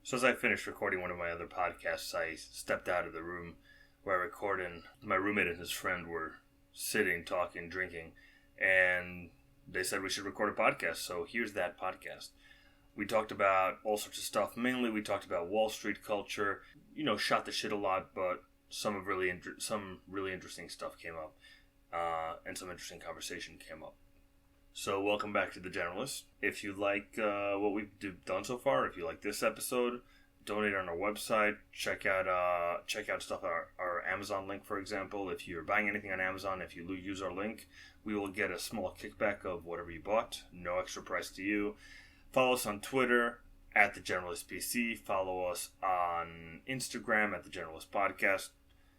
So as I finished recording one of my other podcasts, I stepped out of the room where I record, and my roommate and his friend were sitting, talking, drinking, and they said we should record a podcast. So here's that podcast. We talked about all sorts of stuff. Mainly we talked about Wall Street culture, shot the shit a lot, but some really interesting stuff came up, and some interesting conversation came up. So welcome back to The Generalist. If you like what we've done so far, if you like this episode, donate on our website. Check out stuff on our Amazon link, for example. If you're buying anything on Amazon, if you use our link, we will get a small kickback of whatever you bought. No extra price to you. Follow us on Twitter at The Generalist PC. Follow us on Instagram at The Generalist Podcast.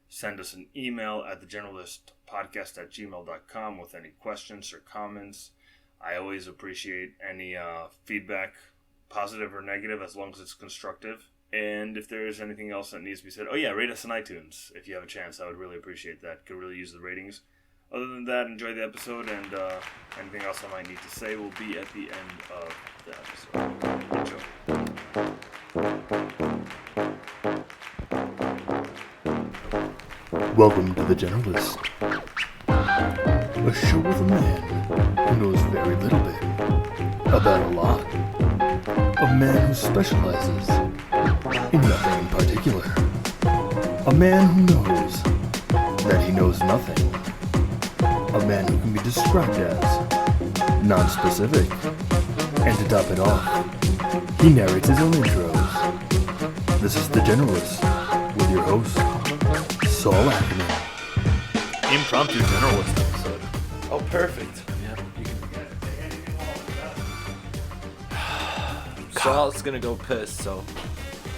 Send us an email at thegeneralistpodcast@gmail.com with any questions or comments. I always appreciate any feedback, positive or negative, as long as it's constructive. And if there is anything else that needs to be said, rate us on iTunes if you have a chance. I would really appreciate that. Could really use the ratings. Other than that, enjoy the episode, and anything else I might need to say will be at the end of the episode. Enjoy. Welcome to The Generalist, a show with a man who knows very little bit about a lot. A man who specializes in nothing in particular. A man who knows that he knows nothing. A man who can be described as non-specific. And to top it off, he narrates his own intros. This is The Generalist with your host, Saul Ackerman. Impromptu Generalist episode. Oh, perfect. Saul's gonna go piss, so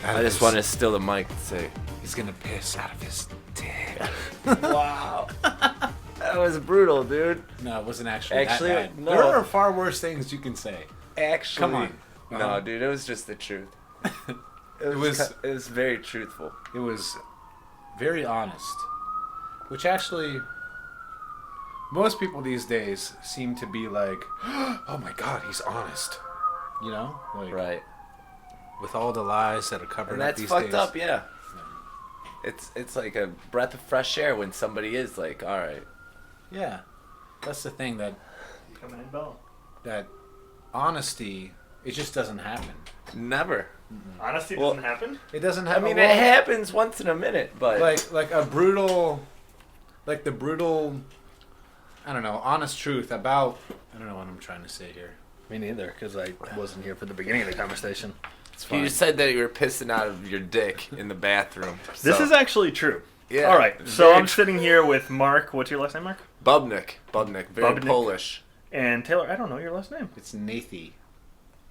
I just want to steal the mic and say he's gonna piss out of his dick. Wow. That was brutal, dude. No, it wasn't actually that bad. No. There are far worse things you can say. Actually, come on. No, dude, it was just the truth. It was very truthful. It was very honest, which actually most people these days seem to be like, oh my god, he's honest. Like, right. With all the lies that are covered up these days. And that's fucked up, yeah. It's like a breath of fresh air when somebody is like, all right. Yeah, that's the thing that That honesty, it just doesn't happen. Never. Mm-hmm. Honesty doesn't happen? It doesn't happen. I mean, it happens once in a minute, but like the brutal, I don't know, honest truth about. I don't know what I'm trying to say here. Me neither, because I wasn't here for the beginning of the conversation. It's fine. You said that you were pissing out of your dick in the bathroom. So. This is actually true. Yeah. All right, so I'm sitting here with Mark. What's your last name, Mark? Bubnik, very Bubnik. Polish. And Taylor, I don't know your last name. It's Nathy.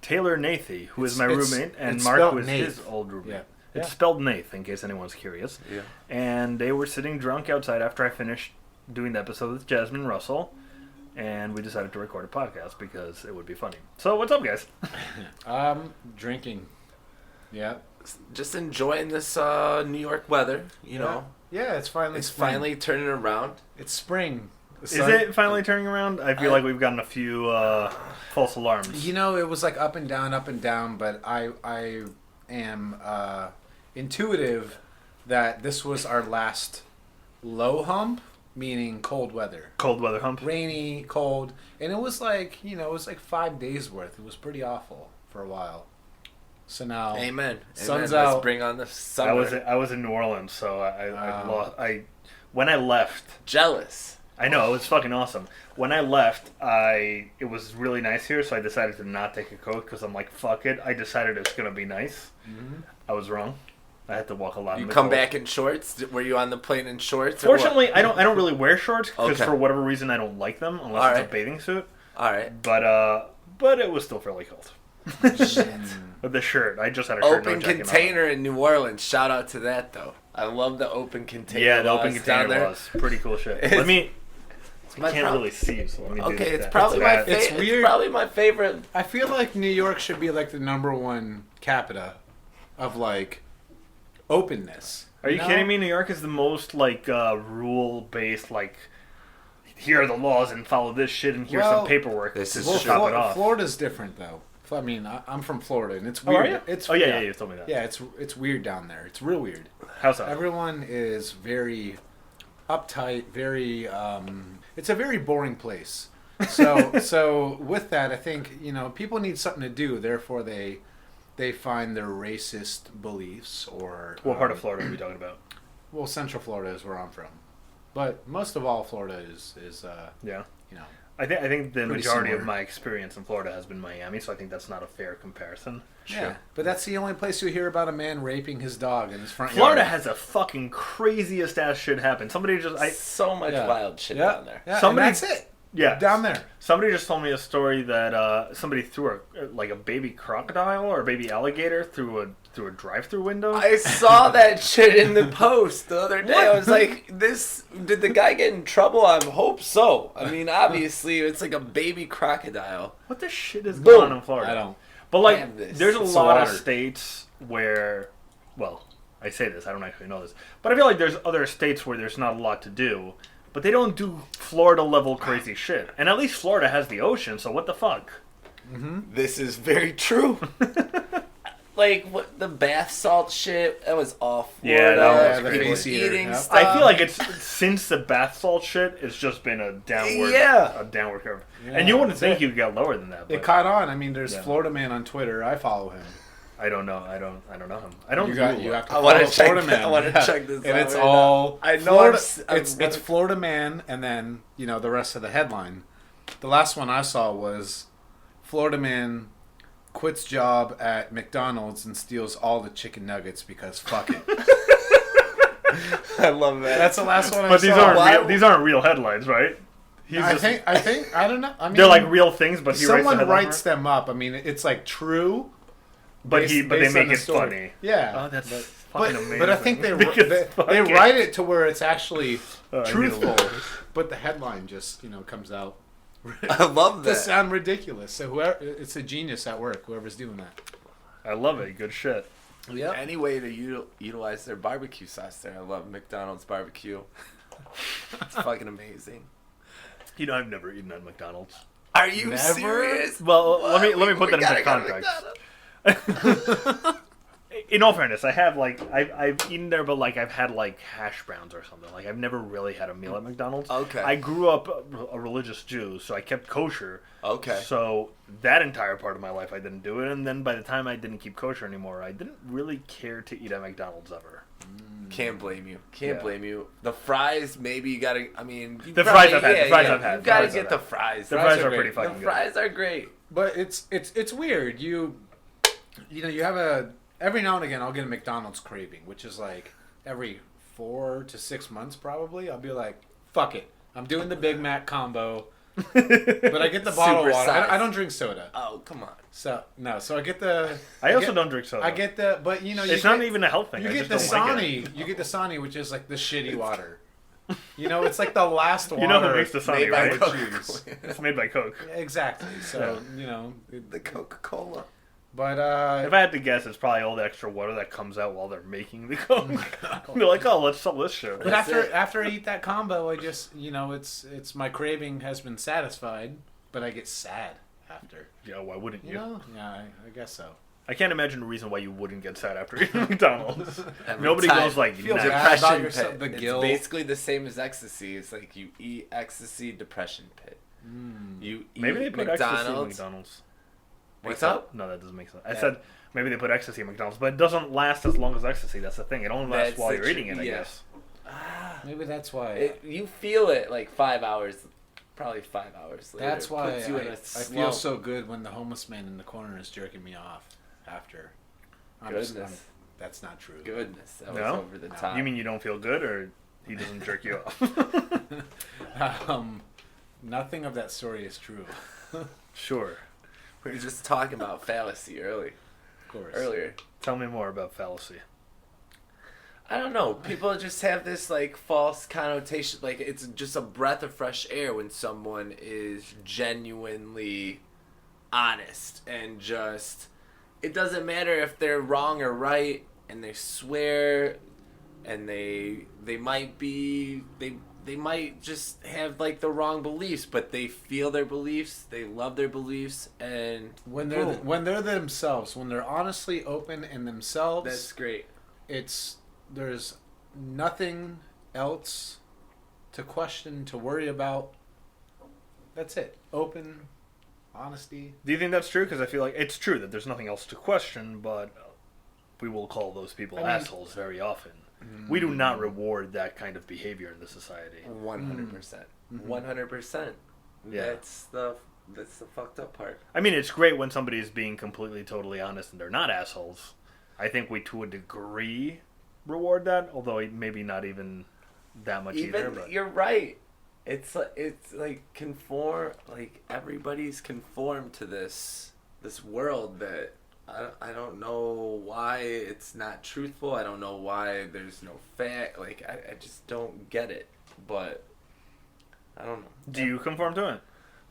Taylor Nathy, who is my roommate, and Mark, who is his old roommate. Yeah. It's spelled Nath, in case anyone's curious. Yeah. And they were sitting drunk outside after I finished doing the episode with Jasmine Russell, and we decided to record a podcast because it would be funny. So, what's up, guys? Drinking. Yeah. Just enjoying this New York weather, you know. Yeah, it's finally spring. Finally turning around. It's spring. Is it finally turning around? I feel like we've gotten a few false alarms. It was like up and down, but I am intuitive that this was our last low hump, meaning cold weather. Cold weather hump? Rainy, cold. And it was like, it was like 5 days worth. It was pretty awful for a while. So now, Amen. Sun's Amen. out. Let's bring on the summer. I was in New Orleans, so when I left. Jealous. I know, it was fucking awesome. When I left, it was really nice here, so I decided to not take a coat because I'm like, fuck it. I decided it's gonna be nice. Mm-hmm. I was wrong. I had to walk a lot. You come back in shorts? Were you on the plane in shorts? Fortunately, I don't really wear shorts because Okay. for whatever reason I don't like them unless it's a bathing suit. All right. But it was still fairly cold. Shit. With the shirt, I just had a shirt. Open container in New Orleans. Shout out to that though. I love the open container. Yeah, the open container was pretty cool shit. Let me. I can't really see, so let me do Okay, that. it's probably my favorite. It's weird. It's probably my favorite. I feel like New York should be like the #1 capita of like openness. Are you kidding me? New York is the most like rule-based, like here are the laws and follow this shit and here's some paperwork. This is to top it off. Florida's different though. I mean, I'm from Florida, and it's Oh, are weird. you? It's yeah, you told me that. Yeah, it's weird down there. It's real weird. How so? Everyone is very uptight, very it's a very boring place. So with that, I think, people need something to do, therefore they find their racist beliefs or What part of Florida are we talking about? well, Central Florida is where I'm from. But most of all Florida is Yeah. you know, I think the Pretty majority similar. of my experience in Florida has been Miami, so I think that's not a fair comparison. yeah. But that's the only place you hear about a man raping his dog in his front Florida yard. has a fucking craziest ass shit happen. Somebody just So much Yeah. wild shit Yeah. down there. Yeah, Somebody- and that's it. yeah. Down there. Somebody just told me a story that somebody threw a baby crocodile or a baby alligator through a drive-through window. I saw that shit in the post the other day. I was like, did the guy get in trouble? I hope so. I mean, obviously, it's like a baby crocodile. What the shit is Boom. going on in Florida? I don't. But like, Damn this. there's a It's the lot of water. states where, well, I say this, I don't actually know this, but I feel like there's other states where there's not a lot to do, but they don't do Florida level crazy shit. And at least Florida has the ocean, so what the fuck? This is very true. Like, what the bath salt shit, that was all Yeah, Florida. that was the People face eater, eating yeah. stuff. I feel like it's since the bath salt shit, it's just been a downward, Yeah. a downward curve. Yeah, and you wouldn't that's think it. you could get lower than that. It But caught on. I mean, there's Yeah. Florida Man on Twitter. I follow him. I don't know. I don't know him. I don't. You Google have it. to I wanna follow check Florida that- Man. I wanna Yeah. check this and out it's right all now. I know Florida. I'm It's Florida Man, and then the rest of the headline. The last one I saw was Florida Man quits job at McDonald's and steals all the chicken nuggets because fuck it. I love that. That's the last one I But saw. these aren't real headlines, right? He's I just, think I don't know. I mean, they're like real things, but he someone writes writes the headline, them up. I mean, it's like true. but they based make on the it story. funny. Yeah. Oh, that's but, fucking amazing. but I think they Make it they funny. write it to where it's actually Oh, I need to truthful, look. but the headline just comes out I love to that. sound ridiculous. So whoever, it's a genius at work. Whoever's doing that. I love it. Good shit. Yeah. Any way to utilize their barbecue sauce there. I love McDonald's barbecue. It's fucking amazing. You know, I've never eaten at McDonald's. Are you Never? serious? Well, let me put We that into gotta go to context. McDonald's. In all fairness, I have I've eaten there, but like I've had like hash browns or something. Like I've never really had a meal at McDonald's. Okay. I grew up a religious Jew, so I kept kosher. Okay. So that entire part of my life, I didn't do it, and then by the time I didn't keep kosher anymore, I didn't really care to eat at McDonald's ever. Can't blame you. Can't Yeah. blame you. The fries, maybe you gotta. I mean, you The probably- fries I've had, the fries I've had, You the gotta fries get I've the had. fries. The fries are great. pretty fucking The good. fries are great. But it's weird. You have every now and again I'll get a McDonald's craving, which is like every 4 to 6 months probably. I'll be like, fuck it, I'm doing the Big Mac combo. But I get the bottled Super water. size. I don't drink soda. Oh, come on. So I get the. I also don't drink soda. I get the, but It's not even a health thing. You I get just the don't like Dasani. it. You get the Dasani, which is like the shitty water. It's like the last water. You know who makes the Dasani, Made by right? Coca-Cola. It's made by Coke. Exactly. So The Coca-Cola. but If I had to guess, it's probably all the extra water that comes out while they're making the Coke. They're like, oh, let's sell this shit. But That's it. after I eat that combo, I just it's my craving has been satisfied, but I get sad after. Yeah, why wouldn't you? Yeah, I guess so. I can't imagine a reason why you wouldn't get sad after eating McDonald's. Every Nobody time. goes like, Feel nah. bad about Depression yourself, pit. the It's guilt. basically the same as ecstasy. It's like you eat ecstasy, depression pit. You eat Maybe they put ecstasy in McDonald's. McDonald's. What's up? No, that doesn't make sense. I Yeah. said maybe they put ecstasy in McDonald's, but it doesn't last as long as ecstasy. That's the thing. It only lasts That's while the you're eating it, I yeah. guess. Maybe that's why. You feel it like 5 hours, probably 5 hours later. That's why Puts you in I a feel slump. so good when the homeless man in the corner is jerking me off after. Goodness. That's not true. Goodness, that No? was over the top. You mean you don't feel good, or he doesn't jerk you off? Nothing of that story is true. Sure. We were just talking about fallacy Of course. earlier. Tell me more about fallacy. I don't know. People just have this like false connotation. Like it's just a breath of fresh air when someone is genuinely honest and just. It doesn't matter if they're wrong or right, and they swear, and they might be they might just have like the wrong beliefs, but they feel their beliefs, they love their beliefs, and when they're themselves, when they're honestly open in themselves, that's great. There's nothing else to question, to worry about. That's it. Open, honesty. Do you think that's true? Because I feel like it's true that there's nothing else to question, but we will call those people assholes very often. We do not reward that kind of behavior in the society. 100%. 100%. Yeah. That's the fucked up part. I mean, it's great when somebody is being completely, totally honest and they're not assholes. I think we, to a degree, reward that, although maybe not even that much either. But you're right. It's like conform. Like everybody's conformed to this world that I don't know why it's not truthful. I don't know why there's no fact. Like I just don't get it. But I don't know. Do you conform to it?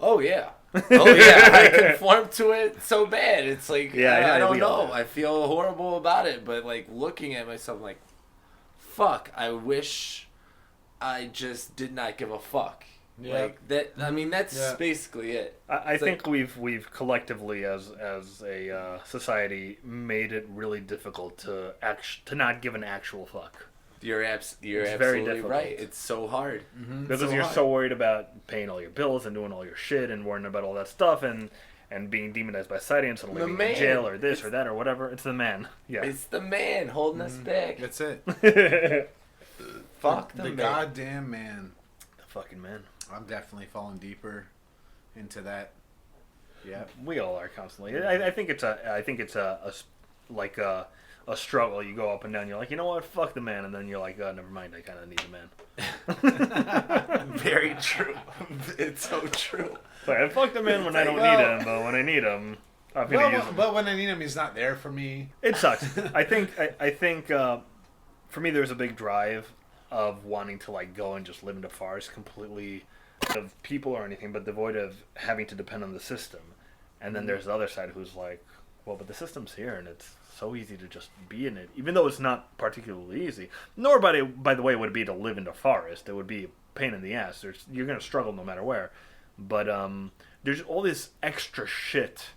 Oh yeah. Oh yeah. I conform to it so bad. It's like I don't know. I feel horrible about it. But like looking at myself, like, fuck. I wish I just did not give a fuck. Yeah. Like that. I mean, that's basically it. I think we've collectively, as a society, made it really difficult to not give an actual fuck. You're absolutely right. It's so hard because you're so worried about paying all your bills and doing all your shit and worrying about all that stuff and being demonized by society and suddenly being in jail or this or that or whatever. It's the man. Yeah, it's the man holding us back. That's it. Fuck the man. Goddamn man. The fucking man. I'm definitely falling deeper into that. Yeah, we all are constantly. I think it's a struggle. You go up and down. You're like, you know what? Fuck the man, and then you're like, oh, never mind. I kind of need the man. Very true. It's so true. But I fuck the man when I don't need him, but when I need him, I'm gonna use him. But when I need him, he's not there for me. It sucks. I think for me, there's a big drive of wanting to like go and just live in the forest completely of people or anything, but devoid of having to depend on the system. And then there's the other side who's like, well, but the system's here and it's so easy to just be in it, even though it's not particularly easy. Nor, by the way, would it be to live in the forest. It would be a pain in the ass. You're going to struggle no matter where. But there's all this extra shit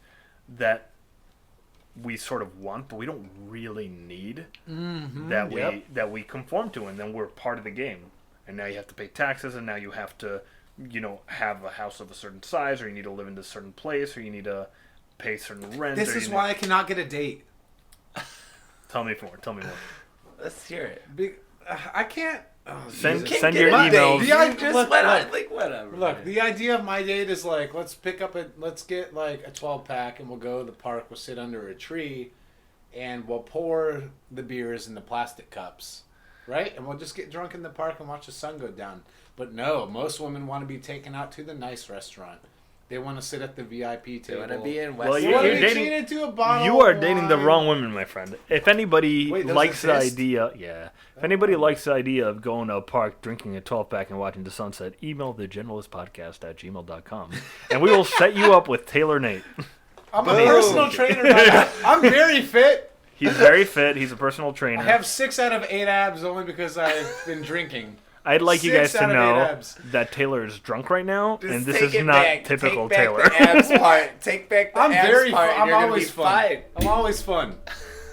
that we sort of want, but we don't really need, that we conform to, and then we're part of the game. And now you have to pay taxes, and now you have to, have a house of a certain size, or you need to live in this certain place, or you need to pay certain rent. This is why I cannot get a date. Tell me more. Let's hear it. I can't. Oh, send your emails. Whatever. Look, the idea of my date is like, let's get like a 12-pack, and we'll go to the park. We'll sit under a tree, and we'll pour the beers in the plastic cups, right? And we'll just get drunk in the park and watch the sun go down. But no, most women want to be taken out to the nice restaurant. They want to sit at the VIP table. They want to be in West. Well, you're dating. To a bottle you are dating the wrong women, my friend. If anybody likes the exist? idea, If anybody likes the idea of going to a park, drinking a 12-pack, and watching the sunset, email thegeneralistpodcast@gmail.com, and we will set you up with Taylor Nate. I'm a personal trainer. I'm very fit. He's very fit. He's a personal trainer. I have 6 out of 8 abs only because I've been drinking. I'd like you guys to know that Taylor is drunk right now, and this is not typical Taylor. Take back the abs part. Take back the abs part. I'm always fun. I'm always fun.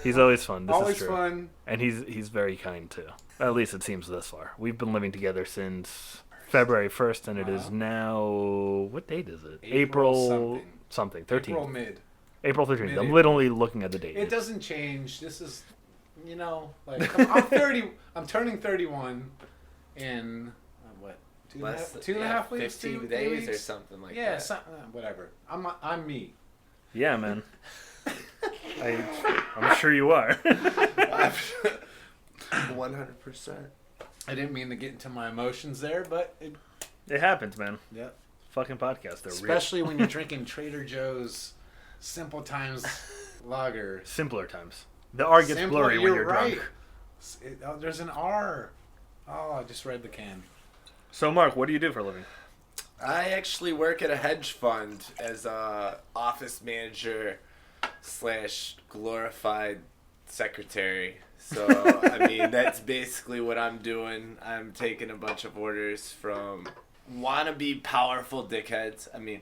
He's always fun. This always is true. Fun. And he's very kind too. At least it seems this far. We've been living together since February 1st, and it is now, what date is it? April something. 13th. April mid. April 13th. I'm literally looking at the date. It doesn't change. This is, I'm 30. I'm turning 31 in what? Two and a half weeks. 15 days or something like that. Yeah, whatever. I'm me. Yeah, man. I'm sure you are. 100%. I didn't mean to get into my emotions there, but it happens, man. Yeah. Fucking podcast. They're especially when you're drinking Trader Joe's Simple Times lager. Simpler times. The R gets blurry when you're drunk. There's an R. Oh, I just read the can. So, Mark, what do you do for a living? I actually work at a hedge fund as a office manager / glorified secretary. So, I mean, that's basically what I'm doing. I'm taking a bunch of orders from wannabe powerful dickheads. I mean,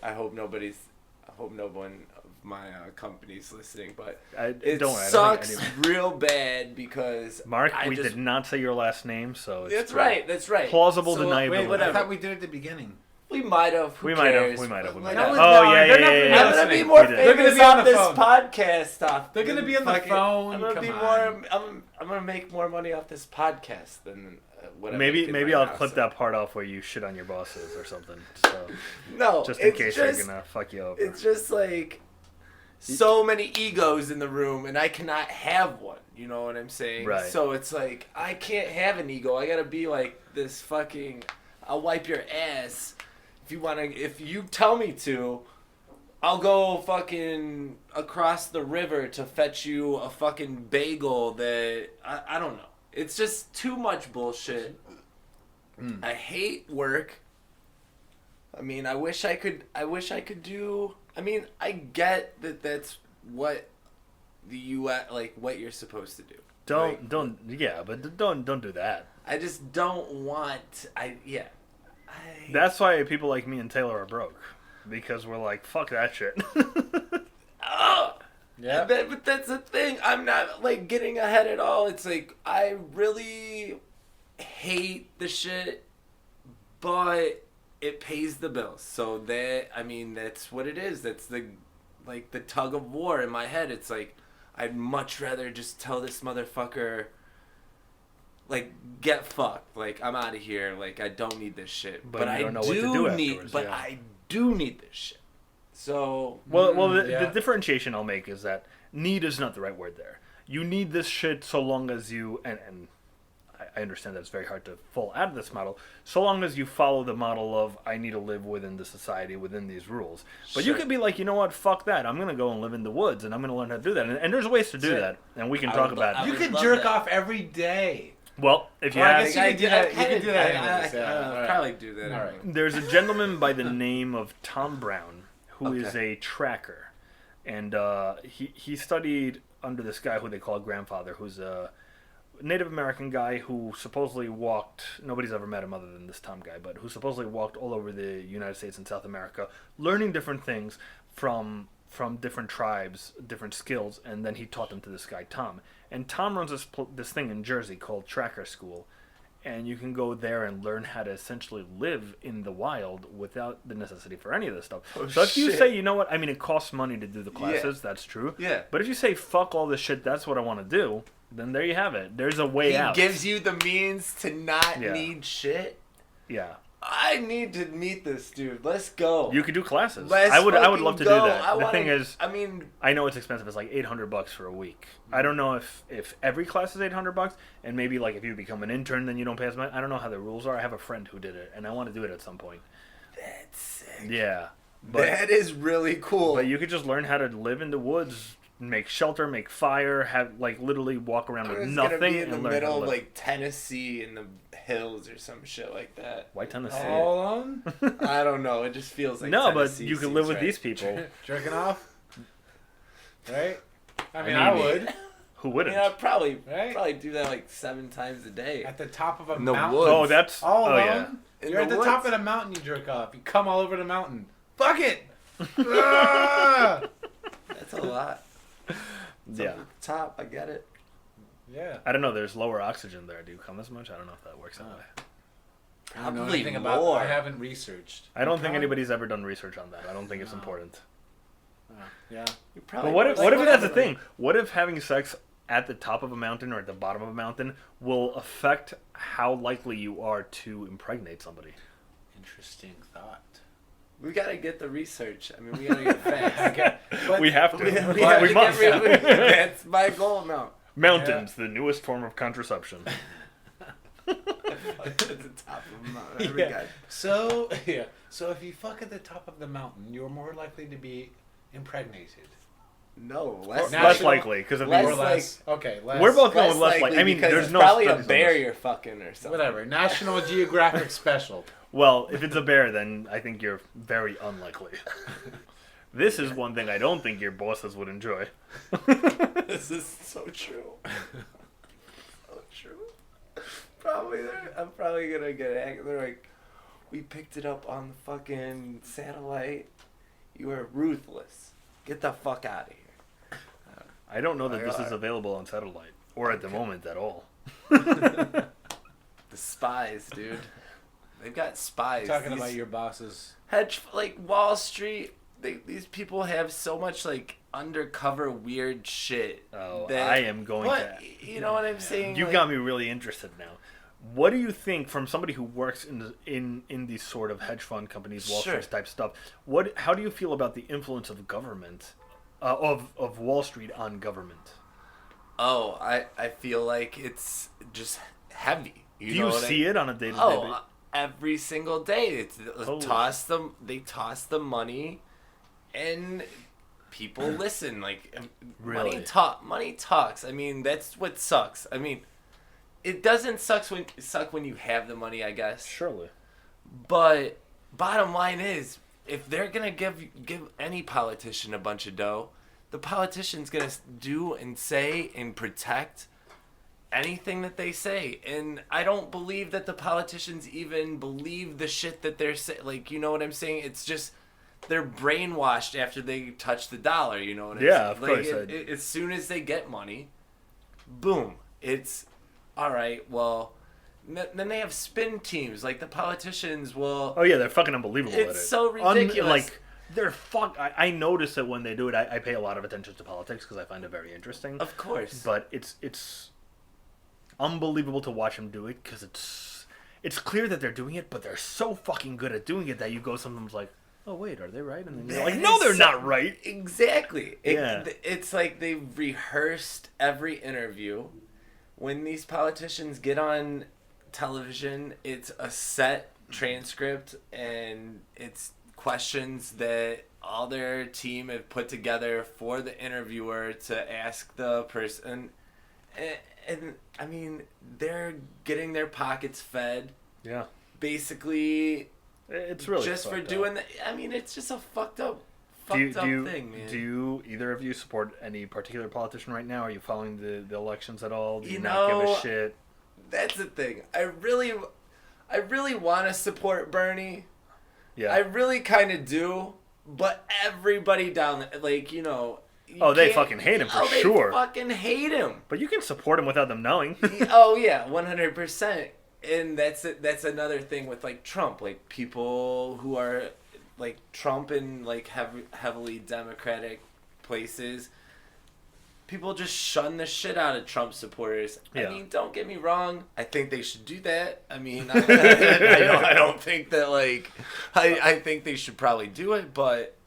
I hope no one of my company's listening, but it sucks real bad because Mark, we did not say your last name, so it's That's right. Plausible so, deniability. Wait, I thought we did it at the beginning. We might have. Who We cares? might have. No, Oh, yeah. I'm gonna be more famous on this podcast stuff. They're gonna be on the phone. I'm gonna be more. I'm gonna make more money off this podcast than what. Maybe I'll clip that part off where you shit on your bosses or something. So no, just in case they're gonna fuck you over. It's just like so many egos in the room, and I cannot have one. You know what I'm saying? Right. So it's like I can't have an ego. I gotta be like this fucking. I'll wipe your ass. If you tell me to, I'll go fucking across the river to fetch you a fucking bagel that I don't know. It's just too much bullshit. I hate work. I mean, I wish I could do. I mean, I get that that's what the U.S. like what you're supposed to do. Don't do that. I just don't want. That's why people like me and Taylor are broke, because we're like, fuck that shit. Yeah. But that's the thing. I'm not like getting ahead at all. It's like I really hate the shit, but it pays the bills. So that's what it is. That's the tug of war in my head. It's like I'd much rather just tell this motherfucker. Like, get fucked. Like, I'm out of here. Like, I don't need this shit. But I do need this shit. So... Well, the differentiation I'll make is that need is not the right word there. You need this shit so long as you... And I understand that it's very hard to fall out of this model. So long as you follow the model of, I need to live within the society, within these rules. But you could be like, you know what? Fuck that. I'm going to go and live in the woods, and I'm going to learn how to do that. And there's ways to do that. And we can talk about it. You could jerk off every day. Well, if you I guess you could do that. You could do that. I'll probably do that. All right. There's a gentleman by the name of Tom Brown who is a tracker, and he studied under this guy who they call a grandfather, who's a Native American guy who supposedly walked. Nobody's ever met him other than this Tom guy, but who supposedly walked all over the United States and South America, learning different things from different tribes, different skills, and then he taught them to this guy Tom. And Tom runs this thing in Jersey called Tracker School, and you can go there and learn how to essentially live in the wild without the necessity for any of this stuff. So if you say, you know what, I mean, it costs money to do the classes, that's true. Yeah. But if you say, fuck all this shit, that's what I want to do, then there you have it. There's a way out. He gives you the means to not need shit. Yeah. I need to meet this dude. Let's go. You could do classes. I would love to do that. The thing is, I mean, I know it's expensive. It's like $800 for a week. I don't know if every class is $800, and maybe like if you become an intern, then you don't pay as much. I don't know how the rules are. I have a friend who did it, and I want to do it at some point. That's sick. Yeah, that is really cool. But you could just learn how to live in the woods, make shelter, make fire, have like literally walk around with nothing. Gonna be in the middle of like Tennessee in the hills or some shit like that. Why Tennessee? All alone? I don't know. It just feels like no, Tennessee but you can live with these people. Jerking off, right? I mean, I would. Who wouldn't? I'd probably do that like 7 times a day. At the top of a in the mountain. woods. Oh, that's all alone. Yeah. You're at the top of the mountain. You jerk off. You come all over the mountain. Fuck it. That's a lot. Yeah. At the top, I get it. Yeah. I don't know. There's lower oxygen there. Do you come as much? I don't know if that works that way. I don't know anything about that. I haven't researched. I don't think anybody's ever done research on that. I don't think it's important. Yeah. But what if that's the thing? What if having sex at the top of a mountain or at the bottom of a mountain will affect how likely you are to impregnate somebody? Interesting thought. We gotta get the research. I mean, we gotta get fast. We have to. We must. That's my goal now. Mountains, the newest form of contraception. At the top of a mountain. Every guy. So if you fuck at the top of the mountain, you're more likely to be impregnated. No, less likely because of the more less. Okay, we're both going with less likely. I mean, there's no probably a bear you're fucking or something. Whatever. National Geographic special. Well, if it's a bear, then I think you're very unlikely. This is one thing I don't think your bosses would enjoy. This is so true. So true. I'm probably gonna get it. They're like, we picked it up on the fucking satellite. You are ruthless. Get the fuck out of here. I don't know that this is available on satellite or at the moment at all. The spies, dude. They've got spies. Talking about your bosses. Like Wall Street. These people have so much like undercover weird shit. Oh, that, I am going to. You know what I'm saying? You like, got me really interested now. What do you think, from somebody who works in these sort of hedge fund companies, Wall Street type stuff? How do you feel about the influence of government, of Wall Street on government? Oh, I feel like it's just heavy. Do you see it on a day-to-day basis? Every single day. They toss the money, and people listen. Like really? Money talks. I mean, that's what sucks. I mean, it doesn't suck when you have the money, I guess. Surely. But bottom line is, if they're gonna give any politician a bunch of dough, the politician's gonna do and say and protect anything that they say. And I don't believe that the politicians even believe the shit that they're saying. Like, you know what I'm saying? It's just they're brainwashed after they touch the dollar. You know what I'm saying? Yeah, of course. As soon as they get money, boom, it's all right. Well, then they have spin teams. Like the politicians will. Oh yeah, they're fucking unbelievable at it. It's so ridiculous. They're I notice that when they do it, I pay a lot of attention to politics because I find it very interesting. Of course. But it's unbelievable to watch them do it because it's clear that they're doing it, but they're so fucking good at doing it that you go sometimes like, oh wait, are they right? And then you're like, no, they're not right. Exactly. Yeah. It's like they've rehearsed every interview. When these politicians get on television, it's a set transcript and it's questions that all their team have put together for the interviewer to ask the person. And I mean, they're getting their pockets fed. Yeah. Basically, it's really just for doing that. I mean, it's just a fucked up thing, man. Do you, either of you, support any particular politician right now? Are you following the elections at all? Do you not give a shit? That's the thing. I really want to support Bernie. Yeah. I really kind of do, but everybody down there, like, you know. They fucking hate him for sure. They fucking hate him. But you can support him without them knowing. Oh yeah, 100%. And that's another thing with like Trump, like people who are like Trump in like heavily Democratic places. People just shun the shit out of Trump supporters. Yeah. I mean, don't get me wrong. I think they should do that. I mean, I don't think that like I think they should probably do it, but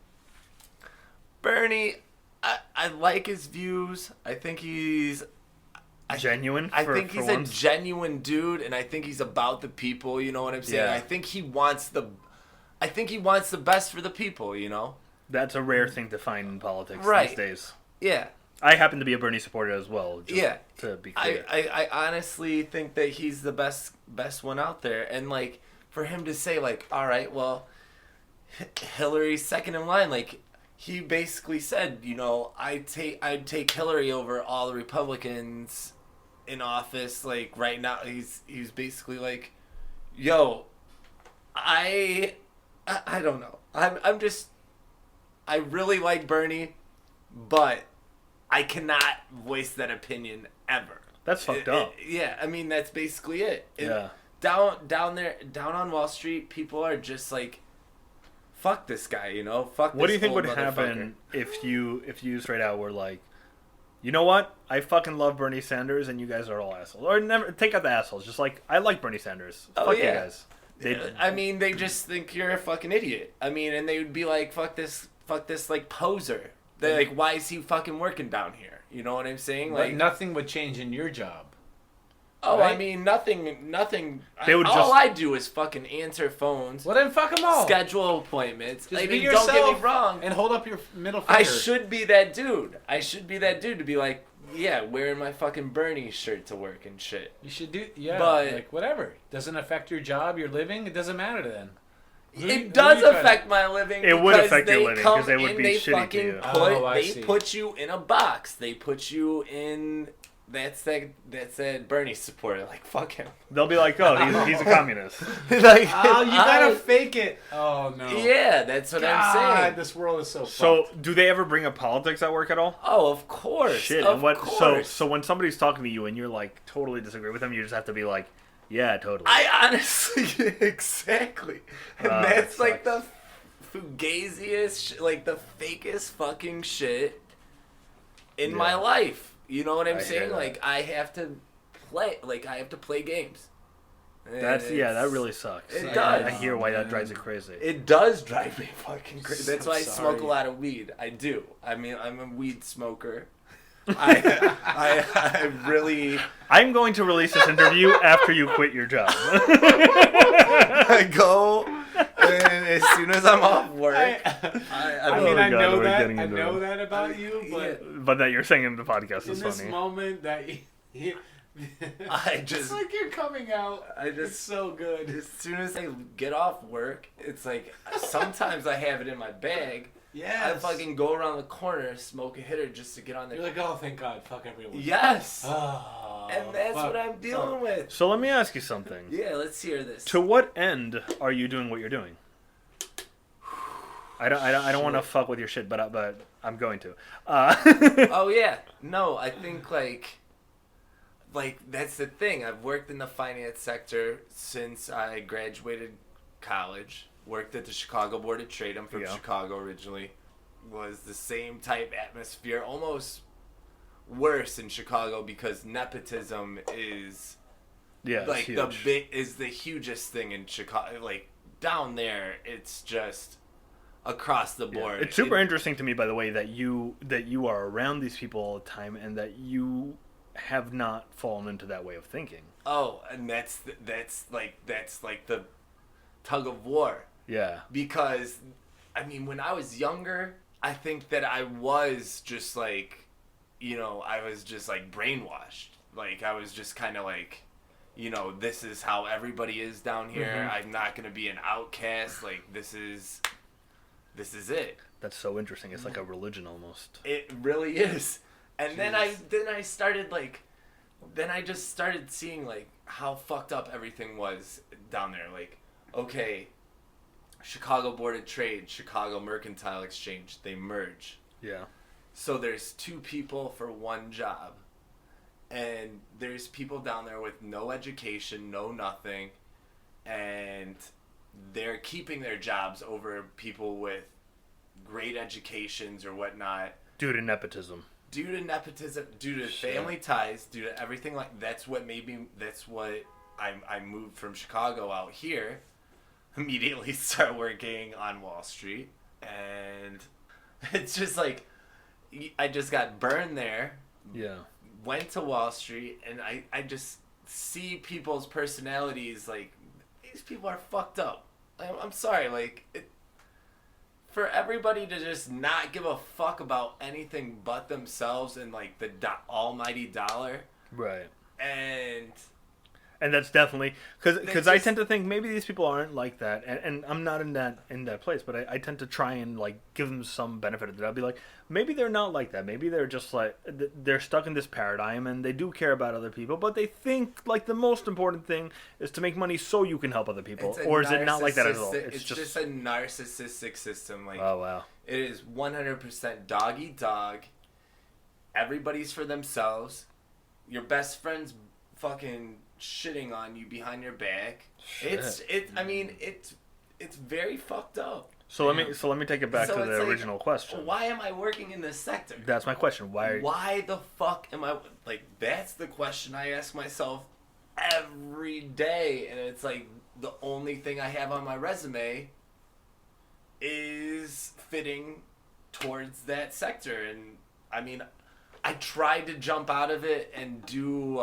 Bernie, I like his views. I think he's genuine. I think he's a genuine dude, and I think he's about the people. You know what I'm saying? Yeah. I think he wants the best for the people. You know. That's a rare thing to find in politics these days. Yeah. I happen to be a Bernie supporter as well. To be clear. I honestly think that he's the best one out there, and like for him to say like, all right, well, Hillary's second in line, like. He basically said, you know, I'd take Hillary over all the Republicans in office. Like right now, he's basically like, yo, I don't know. I really like Bernie, but I cannot voice that opinion ever. That's fucked up. Yeah, I mean that's basically it. Yeah. Down there, down on Wall Street, people are just like. Fuck this guy, you know. Fuck. What do you think would happen if you straight out were like, you know what? I fucking love Bernie Sanders, and you guys are all assholes. Or never take out the assholes. Just like I like Bernie Sanders. Fuck you guys. I mean, they just think you're a fucking idiot. I mean, and they would be like, fuck this like poser. They're like, why is he fucking working down here? You know what I'm saying? Like but nothing would change in your job. Oh, right? I mean, nothing. All I do is fucking answer phones. Well, then fuck them all. Schedule appointments. Just I be mean, yourself don't get me wrong. And hold up your middle finger. I should be that dude. To be like, yeah, wearing my fucking Bernie shirt to work and shit. You should do, yeah. But like whatever doesn't affect your job, your living. It doesn't matter then. It does affect my living. It would affect your living because they would be shitty to you. They put you in a box. They put you in. That's that Bernie supporter. Like, fuck him. They'll be like, oh, he's a communist. Like, oh, you gotta fake it. Oh no. Yeah, that's what I'm saying. This world is so. So, fucked. do they ever bring up politics at work at all? Oh, of course. Shit. Of course. So when somebody's talking to you and you're like totally disagree with them, you just have to be like, yeah, totally. I honestly, exactly. And that's that like the fugaziest, like the fakest fucking shit in my life. You know what I'm saying? Like, I have to play games. That really sucks. It does. I hear why that drives you crazy. It does drive me fucking crazy. That's why I sorry. smoke a lot of weed. I do. I mean, I'm a weed smoker. I really... I'm going to release this interview after you quit your job. I go, and as soon as I'm off work... I mean, I know that about you, but... But that you're saying in the podcast is funny. In this moment that you... it's like you're coming out. It's so good. As soon as I get off work, it's like sometimes I have it in my bag. Yeah. I fucking go around the corner, smoke a hitter just to get on there. You're like, oh, thank God, fuck everyone. Yes. Oh, and that's what I'm dealing with. So let me ask you something. Yeah, let's hear this. To what end are you doing what you're doing? I don't want to fuck with your shit, but I'm going to. Oh yeah, no, I think like that's the thing. I've worked in the finance sector since I graduated college. Worked at the Chicago Board of Trade. I'm from Chicago originally. Was the same type atmosphere, almost worse in Chicago because nepotism is like the hugest thing in Chicago. Like down there, it's just across the board. It's super interesting to me, by the way, that you are around these people all the time and that you have not fallen into that way of thinking. Oh, and that's like the tug of war. Yeah. Because, I mean, when I was younger, I think that I was just like, I was just like brainwashed. Like, I was just kind of like, this is how everybody is down here. Mm-hmm. I'm not going to be an outcast. Like, this is it. That's so interesting. It's like a religion almost. It really is. And then I started then I just started seeing like how fucked up everything was down there. Like, okay, Chicago Board of Trade, Chicago Mercantile Exchange, they merge. Yeah. So there's two people for one job. And there's people down there with no education, no nothing, and they're keeping their jobs over people with great educations or whatnot. Due to nepotism, due to family ties, due to everything that's what I moved from Chicago out here, immediately start working on Wall Street, and it's just like, I just got burned there. Yeah. Went to Wall Street, and I just see people's personalities, like, these people are fucked up. I'm sorry, like, for everybody to just not give a fuck about anything but themselves and like the almighty dollar, right? And that's definitely because I tend to think maybe these people aren't like that, and I'm not in that place, but I tend to try and like give them some benefit of the doubt. I'll be like, maybe they're not like that. Maybe they're just like they're stuck in this paradigm and they do care about other people, but they think like the most important thing is to make money so you can help other people. Or is it not like that at all? It's just a narcissistic system. Like, oh wow, it is 100% dog eat dog. Everybody's for themselves. Your best friend's fucking shitting on you behind your back. Shit. It's very fucked up. So let me take it back to the original question. Why am I working in this sector? That's my question. Why the fuck am I like? That's the question I ask myself every day, and it's like the only thing I have on my resume is fitting towards that sector. And I mean, I tried to jump out of it and do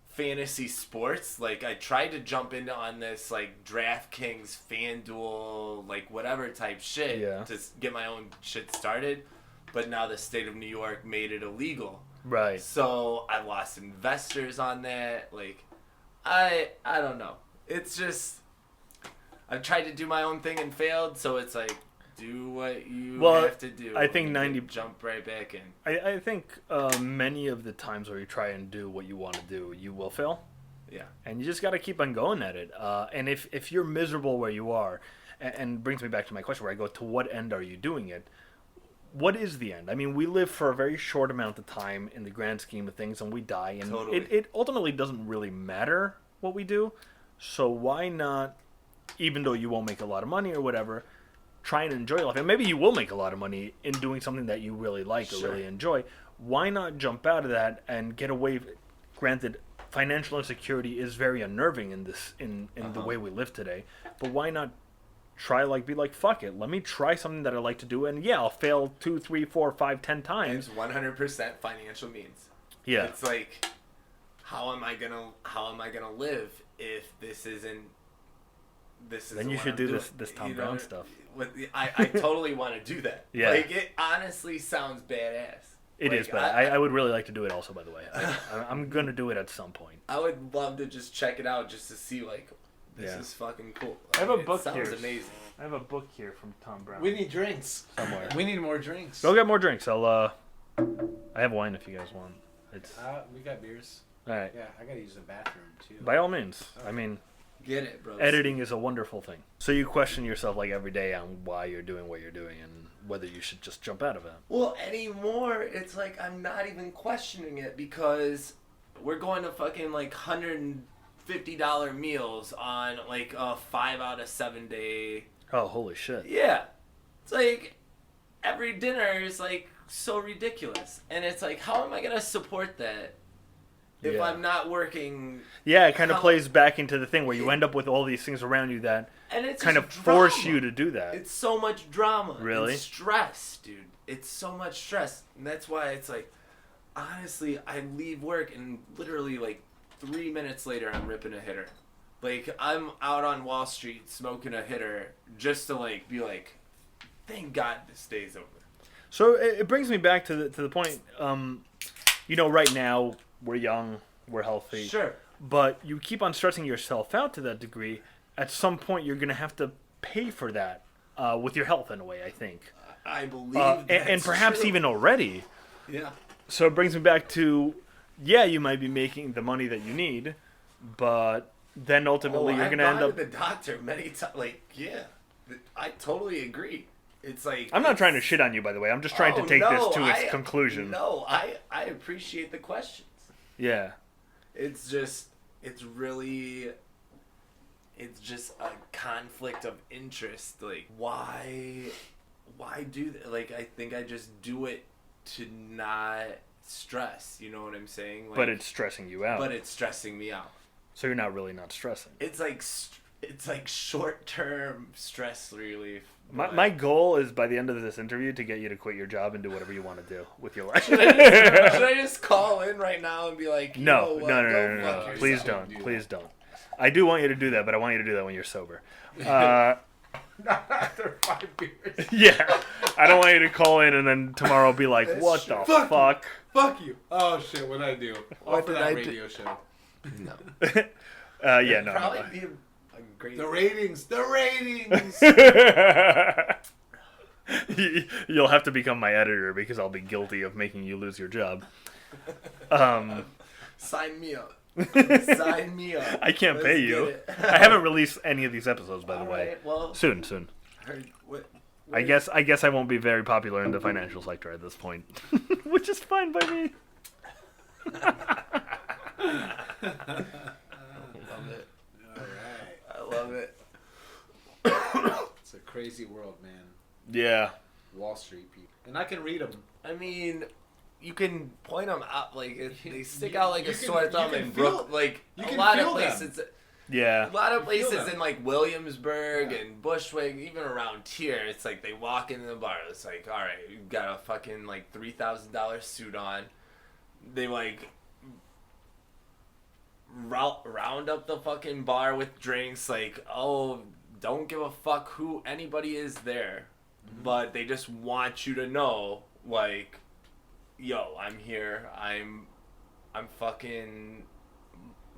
fantasy sports. Like, I tried to jump into on this like DraftKings, FanDuel, like whatever type shit to get my own shit started, but now the state of New York made it illegal. Right. So I lost investors on that. Like, I don't know. It's just I've tried to do my own thing and failed, so it's like, do what you have to do. I think jump right back in. I think many of the times where you try and do what you want to do, you will fail. Yeah. And you just got to keep on going at it. And if you're miserable where you are, and brings me back to my question where I go, to what end are you doing it? What is the end? I mean, we live for a very short amount of time in the grand scheme of things, and we die. And Totally. it ultimately doesn't really matter what we do. So why not, even though you won't make a lot of money or whatever, try and enjoy life? And maybe you will make a lot of money in doing something that you really like or really enjoy. Why not jump out of that and get away? Granted, financial insecurity is very unnerving in the way we live today. But why not be like, fuck it, let me try something that I like to do, and yeah, I'll fail 2, 3, 4, 5, 10 times. It's 100% financial means. Yeah. It's like, how am I gonna live if this isn't? Then you should do this Tom Brown stuff. I totally want to do that. Yeah. Like, it honestly sounds badass. It is, but I would really like to do it also, by the way. I'm going to do it at some point. I would love to just check it out just to see, like, this is fucking cool. I have a book here. here. Sounds amazing. I have a book here from Tom Brown. We need drinks. Somewhere. We need more drinks. Go get more drinks. I have wine if you guys want. We got beers. All right. Yeah, I got to use the bathroom, too. By all means. I mean, get it, bro. editing is a wonderful thing. So you question yourself, like, every day on why you're doing what you're doing and whether you should just jump out of it. Well, anymore, it's like I'm not even questioning it because we're going to fucking like $150 meals on like a 5 out of 7 day. Oh, holy shit. Yeah. It's like every dinner is like so ridiculous. And it's like, how am I going to support that if I'm not working? Yeah, it kind of plays back into the thing where you end up with all these things around you that and it's kind of force you to do that. It's so much drama. Really? And stress, dude. It's so much stress. And that's why it's like, honestly, I leave work and literally like 3 minutes later I'm ripping a hitter. Like, I'm out on Wall Street smoking a hitter just to like be like, thank God this day's over. So it brings me back to the point, right now we're young, we're healthy. Sure. But you keep on stressing yourself out to that degree. At some point, you're going to have to pay for that with your health in a way, I think. I believe that's and perhaps true. even already. Yeah. So it brings me back to, you might be making the money that you need, but then ultimately you're going to end up... I've gone to the doctor many times. Like, yeah, I totally agree. It's like... I'm not trying to shit on you, by the way. I'm just trying to take this to its conclusion. No, I appreciate the questions. Yeah. It's just a conflict of interest. Like, why do that? Like, I think I just do it to not stress. You know what I'm saying? Like, but it's stressing you out. But it's stressing me out. So you're not really not stressing. It's like short-term stress relief. My goal is by the end of this interview to get you to quit your job and do whatever you want to do with your life. Should I just call in right now and be like, no. Please yourself. don't. Please don't. I do want you to do that, but I want you to do that when you're sober. Not after 5 beers. Yeah. I don't want you to call in and then tomorrow be like, what the fuck? Fuck you. Oh, shit, what did I do? What for did that I radio show. No. Yeah, no. Probably be a great... The ratings! You'll have to become my editor because I'll be guilty of making you lose your job. Sign me up. Sign me up. I can't pay you. Get it. I haven't released any of these episodes, by the way. Right, well, Soon. I guess I won't be very popular in the financial sector at this point, which is fine by me. I love it. It's a crazy world, man. Yeah. Wall Street people. And I can read them. I mean, you can point them out, like, they stick out like a sore thumb in Brook. Like, a lot of places. Yeah. A lot of places in, like, Williamsburg and Bushwick, even around here, it's like they walk into the bar. It's like, all right, you've got a fucking, like, $3,000 suit on. They, like, round up the fucking bar with drinks. Like, oh, don't give a fuck who anybody is there. Mm-hmm. But they just want you to know, like, yo, I'm here. I'm fucking...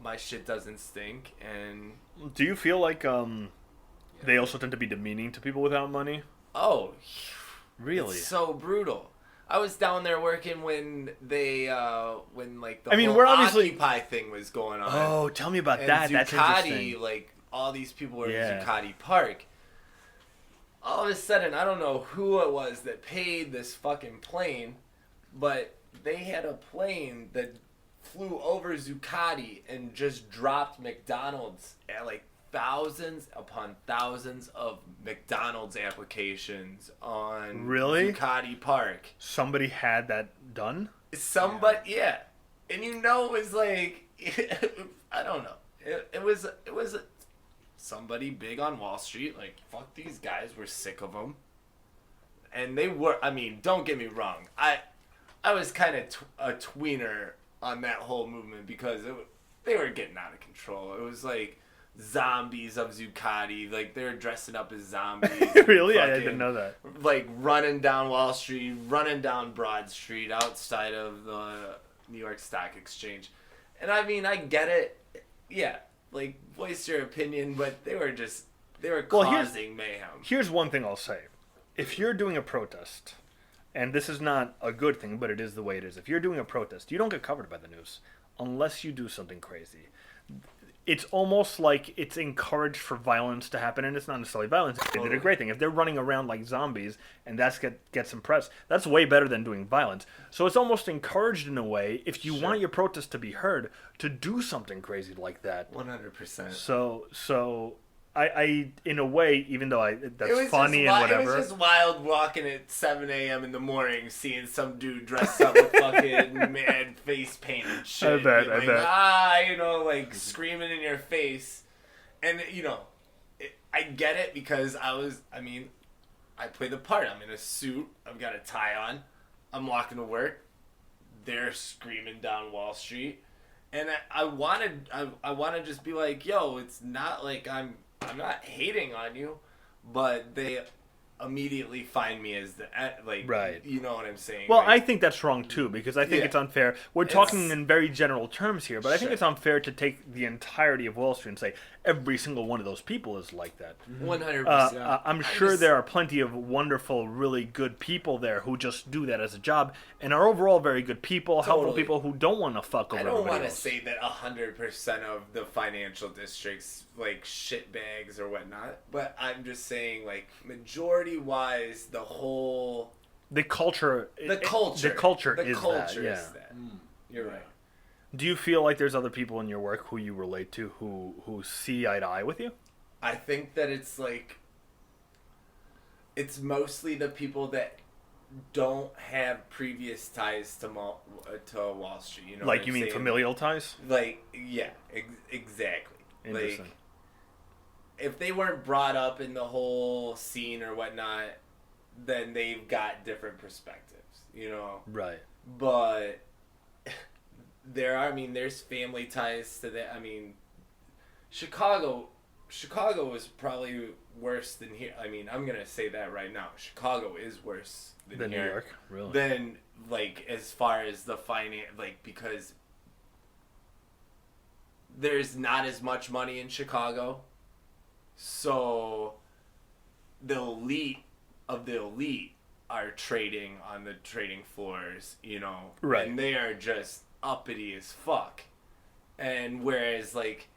My shit doesn't stink, and... Do you feel like, They also tend to be demeaning to people without money. Oh, Really? it's so brutal. I was down there working when they, when like the we're obviously Occupy thing was going on. Oh, tell me about and that. That's Zuccotti, interesting. like all these people were Yeah. in Zuccotti Park. All of a sudden, I don't know who it was that paid this fucking plane, but they had a plane that flew over Zuccotti and just dropped McDonald's at like thousands upon thousands of McDonald's applications on Really? Zuccotti Park. Somebody had that done? Somebody, yeah. And it was like, I don't know. It was somebody big on Wall Street, like, fuck these guys, we're sick of them. And they were, don't get me wrong, I was kind of a tweener on that whole movement because they were getting out of control. It was like zombies of Zuccotti, like they were dressing up as zombies. Really? I didn't know that. Like running down Wall Street, running down Broad Street outside of the New York Stock Exchange. And I get it. Yeah, like voice your opinion, but they were causing mayhem. Here's one thing I'll say. If you're doing a protest, and this is not a good thing, but it is the way it is. If you're doing a protest, you don't get covered by the news unless you do something crazy. It's almost like it's encouraged for violence to happen, and it's not necessarily violence. They did a great thing. If they're running around like zombies and that gets some press, that's way better than doing violence. So it's almost encouraged in a way, if you want your protest to be heard, to do something crazy like that. 100%. So I in a way, even though that's funny and whatever. It was just wild walking at 7 a.m. in the morning, seeing some dude dressed up with fucking mad face paint and shit. I bet. Like screaming in your face. And, I get it because I play the part. I'm in a suit. I've got a tie on. I'm walking to work. They're screaming down Wall Street. And I want to just be like, yo, it's not like I'm not hating on you, but they immediately find me as right. You know what I'm saying? Well, like, I think that's wrong too, because I think it's unfair. We're talking in very general terms here, but I think it's unfair to take the entirety of Wall Street and say every single one of those people is like that. 100%. I'm sure there are plenty of wonderful, really good people there who just do that as a job and are overall very good people, helpful people who don't want to fuck over everybody else. I don't want to say that 100% of the financial districts like shitbags or whatnot, but I'm just saying like majority-wise, the culture is that. You're right. Do you feel like there's other people in your work who you relate to who see eye to eye with you? I think that it's like it's mostly the people that don't have previous ties to Wall Street. You know, like you mean familial ties? Like exactly. Interesting. Like if they weren't brought up in the whole scene or whatnot, then they've got different perspectives. You know. Right. But there's family ties to that. Chicago is probably worse than here. I'm gonna say that right now. Chicago is worse than New York, really. Than like as far as the finance, like because there's not as much money in Chicago, so the elite of the elite are trading on the trading floors, right? And they are just uppity as fuck. And whereas like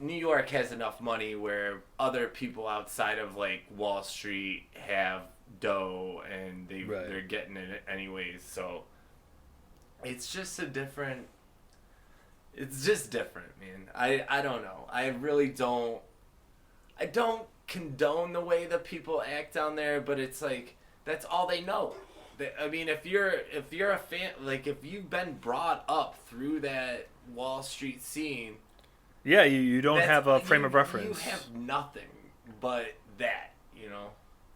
New York has enough money where other people outside of like Wall Street have dough and they're getting it anyways. So it's just different, man. I don't know. I really don't. I don't condone the way that people act down there, but it's like that's all they know. If you're a fan, like if you've been brought up through that Wall Street scene, yeah, you don't have a frame of reference. You have nothing but that,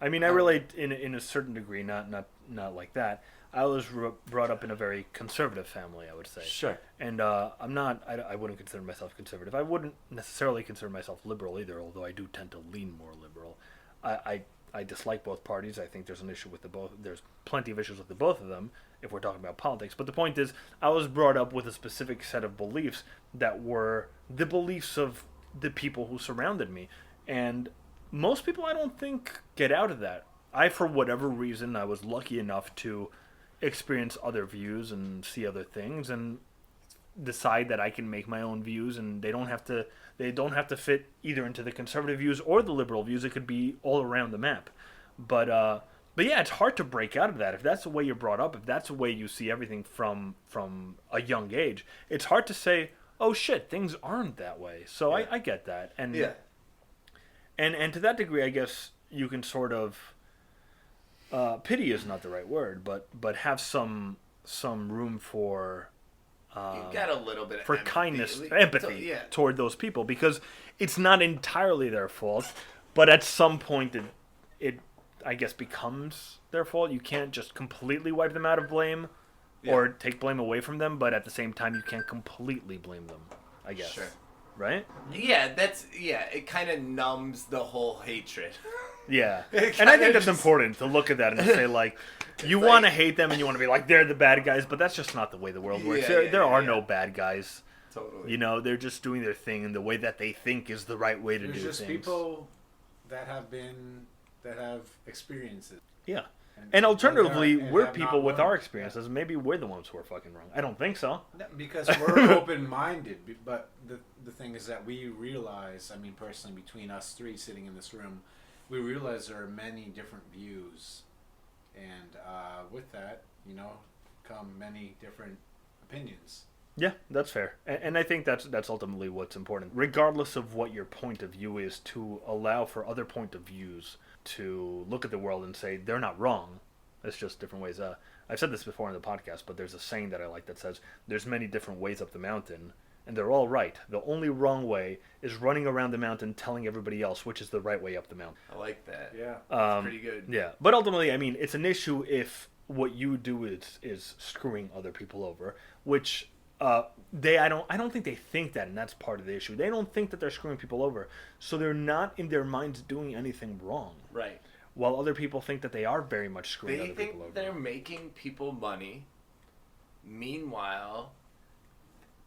I relate in a certain degree, not like that. I was brought up in a very conservative family, I would say. Sure. And I wouldn't consider myself conservative. I wouldn't necessarily consider myself liberal either, although I do tend to lean more liberal. I dislike both parties. I think there's an issue with the both. There's plenty of issues with the both of them if we're talking about politics. But the point is, I was brought up with a specific set of beliefs that were the beliefs of the people who surrounded me. And most people, I don't think, get out of that. For whatever reason, I was lucky enough to experience other views and see other things and decide that I can make my own views, and they don't have to fit either into the conservative views or the liberal views. It could be all around the map. But yeah, it's hard to break out of that. If that's the way you're brought up, if that's the way you see everything from a young age, it's hard to say, oh shit, things aren't that way. So Yeah. I get that. And Yeah. and to that degree, I guess you can sort of pity is not the right word, but have some room for You got a little bit of for empathy. kindness, So, empathy yeah. toward those people, because it's not entirely their fault, but at some point it I guess becomes their fault. You can't just completely wipe them out of blame or take blame away from them, but at the same time you can't completely blame them, I guess. Sure. Right? Yeah, it kind of numbs the whole hatred. Yeah. It And I kinda think that's just- important to look at that and say, like, you want to hate them and you want to be like, they're the bad guys, but that's just not the way the world works. There are no bad guys. Totally. You know, they're just doing their thing in the way that they think is the right way to There's do just things. people that have experiences. Yeah. And alternatively, and we're have people not with learned. our experiences. Maybe we're the ones who are fucking wrong. I don't think so. No, because we're open-minded, but the thing is that we realize, I mean, personally, between us three sitting in this room, we realize there are many different views, and with that, come many different opinions. Yeah, that's fair. And I think that's ultimately what's important. Regardless of what your point of view is, to allow for other point of views to look at the world and say, they're not wrong. It's just different ways. I've said this before in the podcast, but there's a saying that I like that says, there's many different ways up the mountain, and they're all right. The only wrong way is running around the mountain telling everybody else which is the right way up the mountain. I like that. Yeah. That's pretty good. Yeah, but ultimately, I mean, it's an issue if what you do is screwing other people over, which I don't think they think that, and that's part of the issue. They don't think that they're screwing people over, so they're not in their minds doing anything wrong. Right. While other people think that they are very much screwing They other people over. think they're making people money. Meanwhile,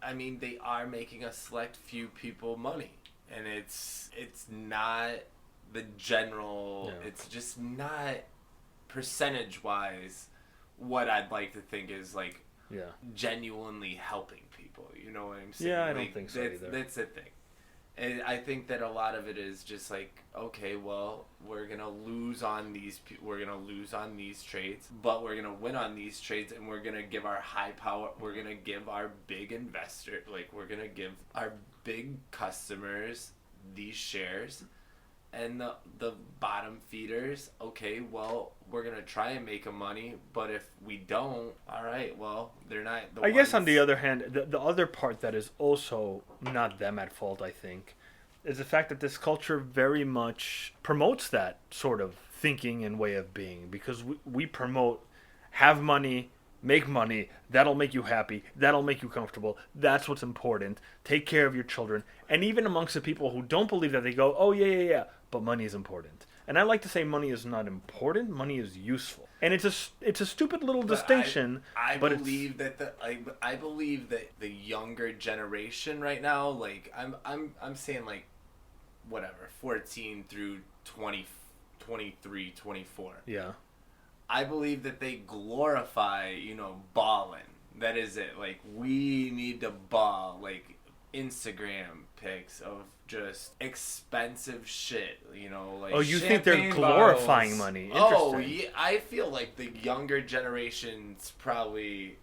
I mean, they are making a select few people money, and it's not the general. Yeah. It's just not percentage wise what I'd like to think is like Yeah. genuinely helping people. You know what I'm saying? Yeah, I don't Like, think so either. That's the thing. And I think that a lot of it is just like, okay, well, we're gonna lose on we're gonna lose on these trades, but we're gonna win on these trades, and we're gonna give our high power, we're gonna give our big investor, like we're gonna give our big customers these shares, and the bottom feeders, okay, well, we're gonna try and make a money, but if we don't, all right, well, they're not the I guess on ones- the other hand, the other part that is also not them at fault, I think, is the fact that this culture very much promotes that sort of thinking and way of being, because we promote have money, make money, that'll make you happy, that'll make you comfortable, that's what's important, take care of your children. And even amongst the people who don't believe that, they go, oh yeah, but money is important. And I like to say money is not important, money is useful. And it's a stupid little distinction. I but believe that I believe that the younger generation right now, like I'm saying like whatever, 14 through 20, 23, 24. Yeah. I believe that they glorify, balling. That is it. Like, we need to ball. Like, Instagram pics of just expensive shit, like... Oh, you think they're champagne glorifying bottles. money? Oh, Interesting. yeah, I feel like the younger generation's probably...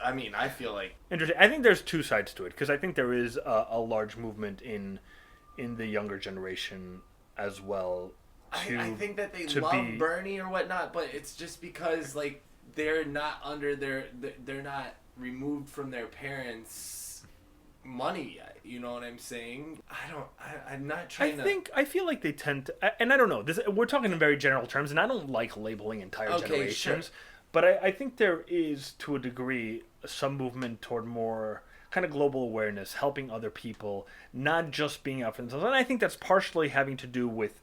I mean, I feel like... Interesting. I think there's two sides to it, because I think there is a large movement in the younger generation as well. I think that they to love be- Bernie or whatnot, but it's just because, like, they're not they're not removed from their parents' money yet. You know what I'm saying? I'm not trying to... I feel like they tend to, and I don't know, we're talking in very general terms, and I don't like labeling entire Okay, generations, sure. but I think there is, to a degree, some movement toward more kind of global awareness, helping other people, not just being out for themselves. And I think that's partially having to do with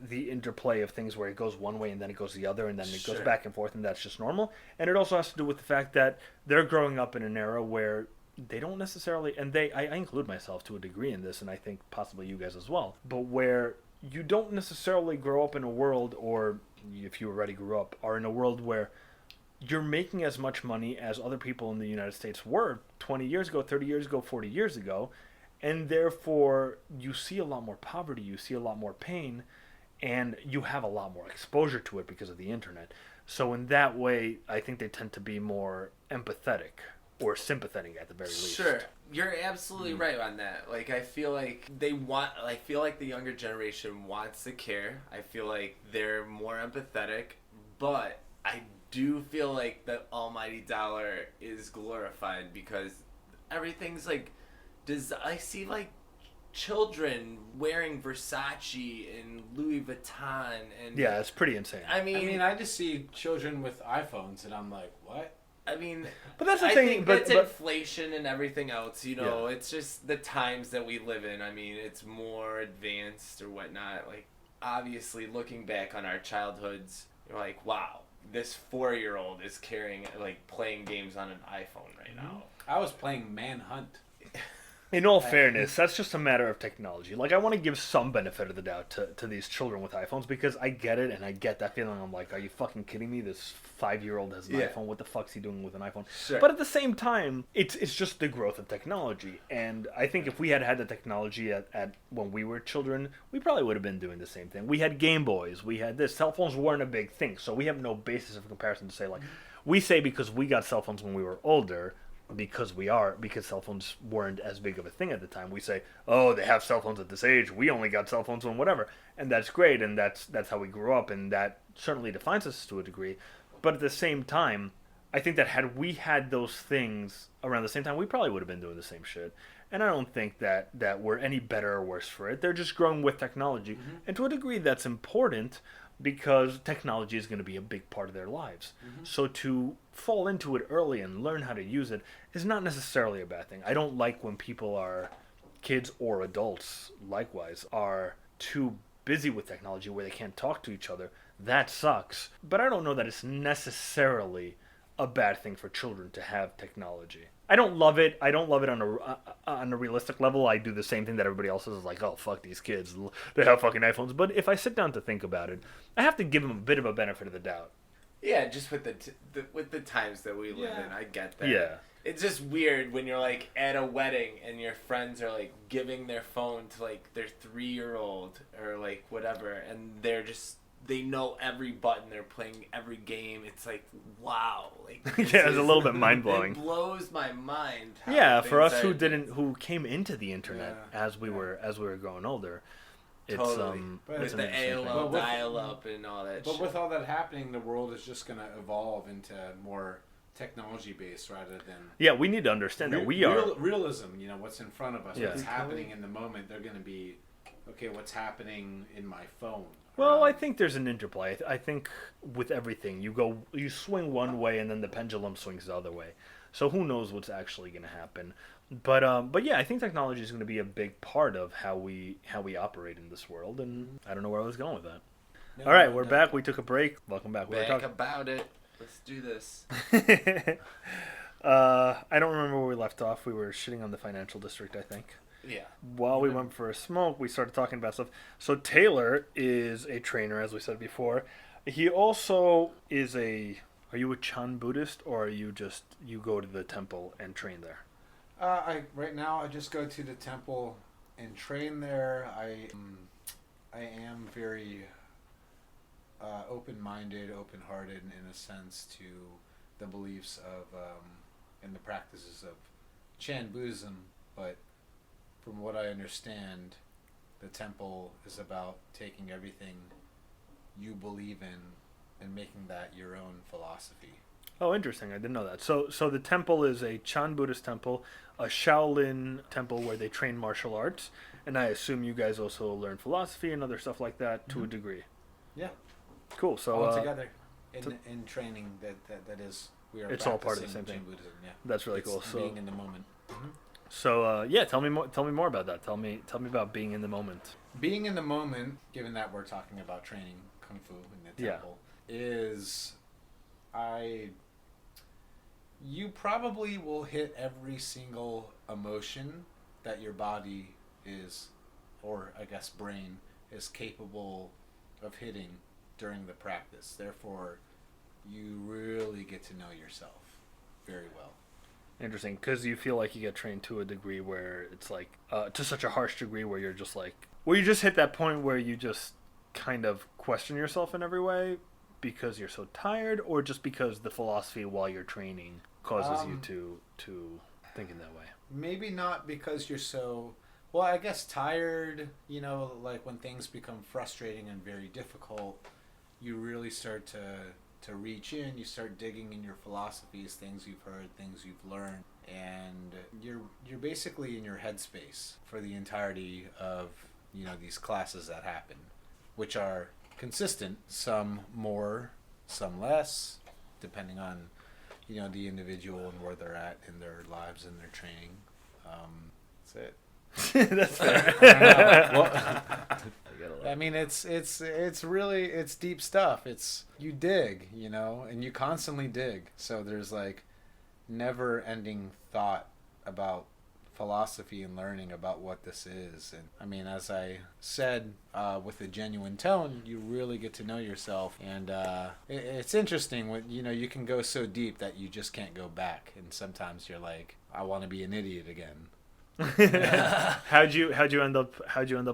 the interplay of things where it goes one way and then it goes the other and then it goes Sure. back and forth, and that's just normal. And it also has to do with the fact that they're growing up in an era where they don't necessarily, and I include myself to a degree in this, and I think possibly you guys as well, but where you don't necessarily grow up in a world, or if you already grew up, are in a world where you're making as much money as other people in the United States were 20 years ago, 30 years ago, 40 years ago. And therefore, you see a lot more poverty, you see a lot more pain, and you have a lot more exposure to it because of the internet. So, in that way, I think they tend to be more empathetic or sympathetic at the very least. Sure. You're absolutely right on that. Like, I feel like the younger generation wants to care. I feel like they're more empathetic, but I do feel like the almighty dollar is glorified because everything's like, I see like children wearing Versace and Louis Vuitton and Yeah, it's pretty insane. I mean, I just see children with iPhones, and I'm like, what? I mean, but that's the I thing. think But that's inflation and everything else. You know, Yeah. it's just the times that we live in. I mean, it's more advanced or whatnot. Like, obviously, looking back on our childhoods, you're like, wow, this 4-year-old is playing games on an iPhone right now. I was playing Manhunt. in all fairness, that's just a matter of technology. Like, I want to give some benefit of the doubt to these children with iPhones because I get it and I get that feeling. I'm like, are you fucking kidding me? This 5-year-old has an iPhone. What the fuck's he doing with an iPhone? Sure. But at the same time, it's just the growth of technology. And I think if we had had the technology at when we were children, we probably would have been doing the same thing. We had Game Boys. We had this. Cell phones weren't a big thing. So we have no basis of comparison to say, like, we say because we got cell phones when we were older, because cell phones weren't as big of a thing at the time. We say, oh, they have cell phones at this age. We only got cell phones when whatever. And that's great, and that's how we grew up, and that certainly defines us to a degree. But at the same time, I think that had we had those things around the same time, we probably would have been doing the same shit. And I don't think that we're any better or worse for it. They're just growing with technology. Mm-hmm. And to a degree, that's important because technology is going to be a big part of their lives. Mm-hmm. So to fall into it early and learn how to use it is not necessarily a bad thing. I don't like when people are, kids or adults likewise, are too busy with technology where they can't talk to each other. That sucks. But I don't know that it's necessarily a bad thing for children to have technology. I don't love it. I don't love it on a realistic level. I do the same thing that everybody else is like, oh, fuck these kids. They have fucking iPhones. But if I sit down to think about it, I have to give them a bit of a benefit of the doubt. Yeah, just with the times that we live in, I get that. Yeah. It's just weird when you're like at a wedding and your friends are like giving their phone to like their 3-year-old or like whatever, and they know every button, they're playing every game. It's like, wow, like yeah, it's a little bit mind blowing. It blows my mind. Yeah, for us who came into the internet as we were growing older. It's totally. With the AOL dial-up and all that. But with all that happening, the world is just going to evolve into more technology-based rather than... we need to understand that we are... Realism, what's in front of us, what's happening in the moment. They're going to be, okay, what's happening in my phone? Well, I think there's an interplay. I think with everything, you swing one way and then the pendulum swings the other way. So who knows what's actually going to happen. But yeah, I think technology is going to be a big part of how we operate in this world, and I don't know where I was going with that. All right, we're back. We took a break. Welcome back. Back about it. Let's do this. I don't remember where we left off. We were shitting on the financial district, I think. Yeah. While we went for a smoke, we started talking about stuff. So Taylor is a trainer, as we said before. He also is Are you a Chan Buddhist, or are you go to the temple and train there? Right now I just go to the temple and train there. I am very open-minded, open-hearted in a sense to the beliefs of and the practices of Chan Buddhism, but from what I understand, the temple is about taking everything you believe in and making that your own philosophy. Oh, interesting. I didn't know that. So the temple is a Chan Buddhist temple, a Shaolin temple where they train martial arts, and I assume you guys also learn philosophy and other stuff like that to a degree. Yeah. Cool. So all together in training that is we are. It's all part of the same thing. Buddhism, yeah. That's really cool. So being in the moment. Mm-hmm. So tell me more about that. Tell me about being in the moment. Being in the moment, given that we're talking about training kung fu in the temple, is you probably will hit every single emotion that your body is, or I guess brain, is capable of hitting during the practice. Therefore, you really get to know yourself very well. Interesting, because you feel like you get trained to a degree where it's like, to such a harsh degree where you're just like, where you just hit that point where you just kind of question yourself in every way because you're so tired, or just because the philosophy while you're training causes you to think in that way? Maybe not because you're so, well, I guess tired, you know, like when things become frustrating and very difficult, you really start to reach in, you start digging in your philosophies, things you've heard, things you've learned, and you're basically in your headspace for the entirety of, you know, these classes that happen, which are consistent, some more, some less, depending on, you know, the individual and where they're at in their lives and their training. That's it. That's fair. I don't know. Well, I mean, it's really, it's deep stuff. It's, you dig, you know, and you constantly dig. So there's like never ending thought about philosophy and learning about what this is. And I mean, as I said, with a genuine tone, you really get to know yourself. And it's interesting when, you know, you can go so deep that you just can't go back. And sometimes you're like, I want to be an idiot again. How'd you end up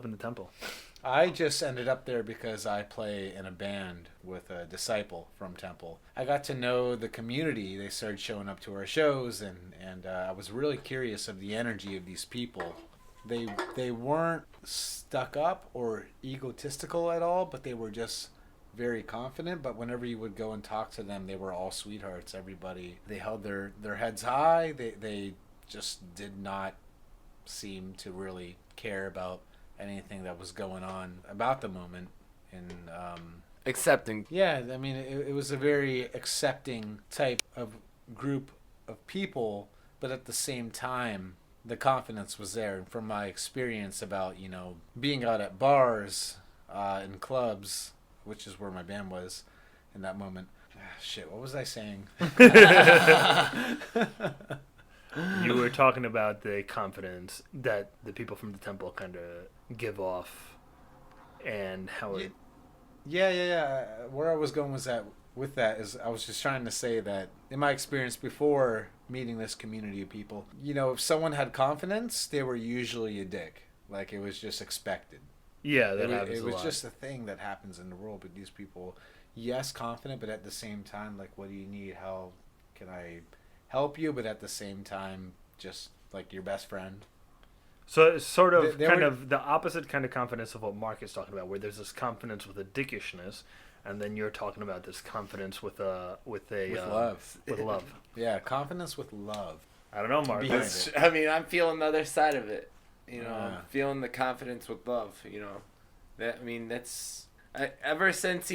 in the temple? I just ended up there because I play in a band with a disciple from Temple. I got to know the community. They started showing up to our shows, and I was really curious of the energy of these people. They weren't stuck up or egotistical at all, but they were just very confident. But whenever you would go and talk to them, they were all sweethearts. Everybody, they held their heads high. They just did not seem to really care about anything that was going on about the moment. And Accepting. yeah, I mean, it was a very accepting type of group of people, but at the same time the confidence was there. And from my experience about, you know, being out at bars and clubs, which is where my band was in that moment, shit, what was I saying? You were talking about the confidence that the people from the temple kind of give off, and how it... Yeah. Where I was going was that with that is I was just trying to say that in my experience before meeting this community of people, you know, if someone had confidence, they were usually a dick. Like, it was just expected. Yeah, that happens It a was lot. just a thing that happens in the world. But these people, yes, confident, but at the same time, like, what do you need? How can I help you? But at the same time, just like your best friend. So it's sort of They kind were- of the opposite kind of confidence of what Mark is talking about, where there's this confidence with a dickishness, and then you're talking about this confidence with love. With love. Yeah, confidence with love. I don't know, Mark. Behind It's, it. I mean, I'm feeling the other side of it. You know, Yeah. I'm feeling the confidence with love. You know, that, I mean, that's ever since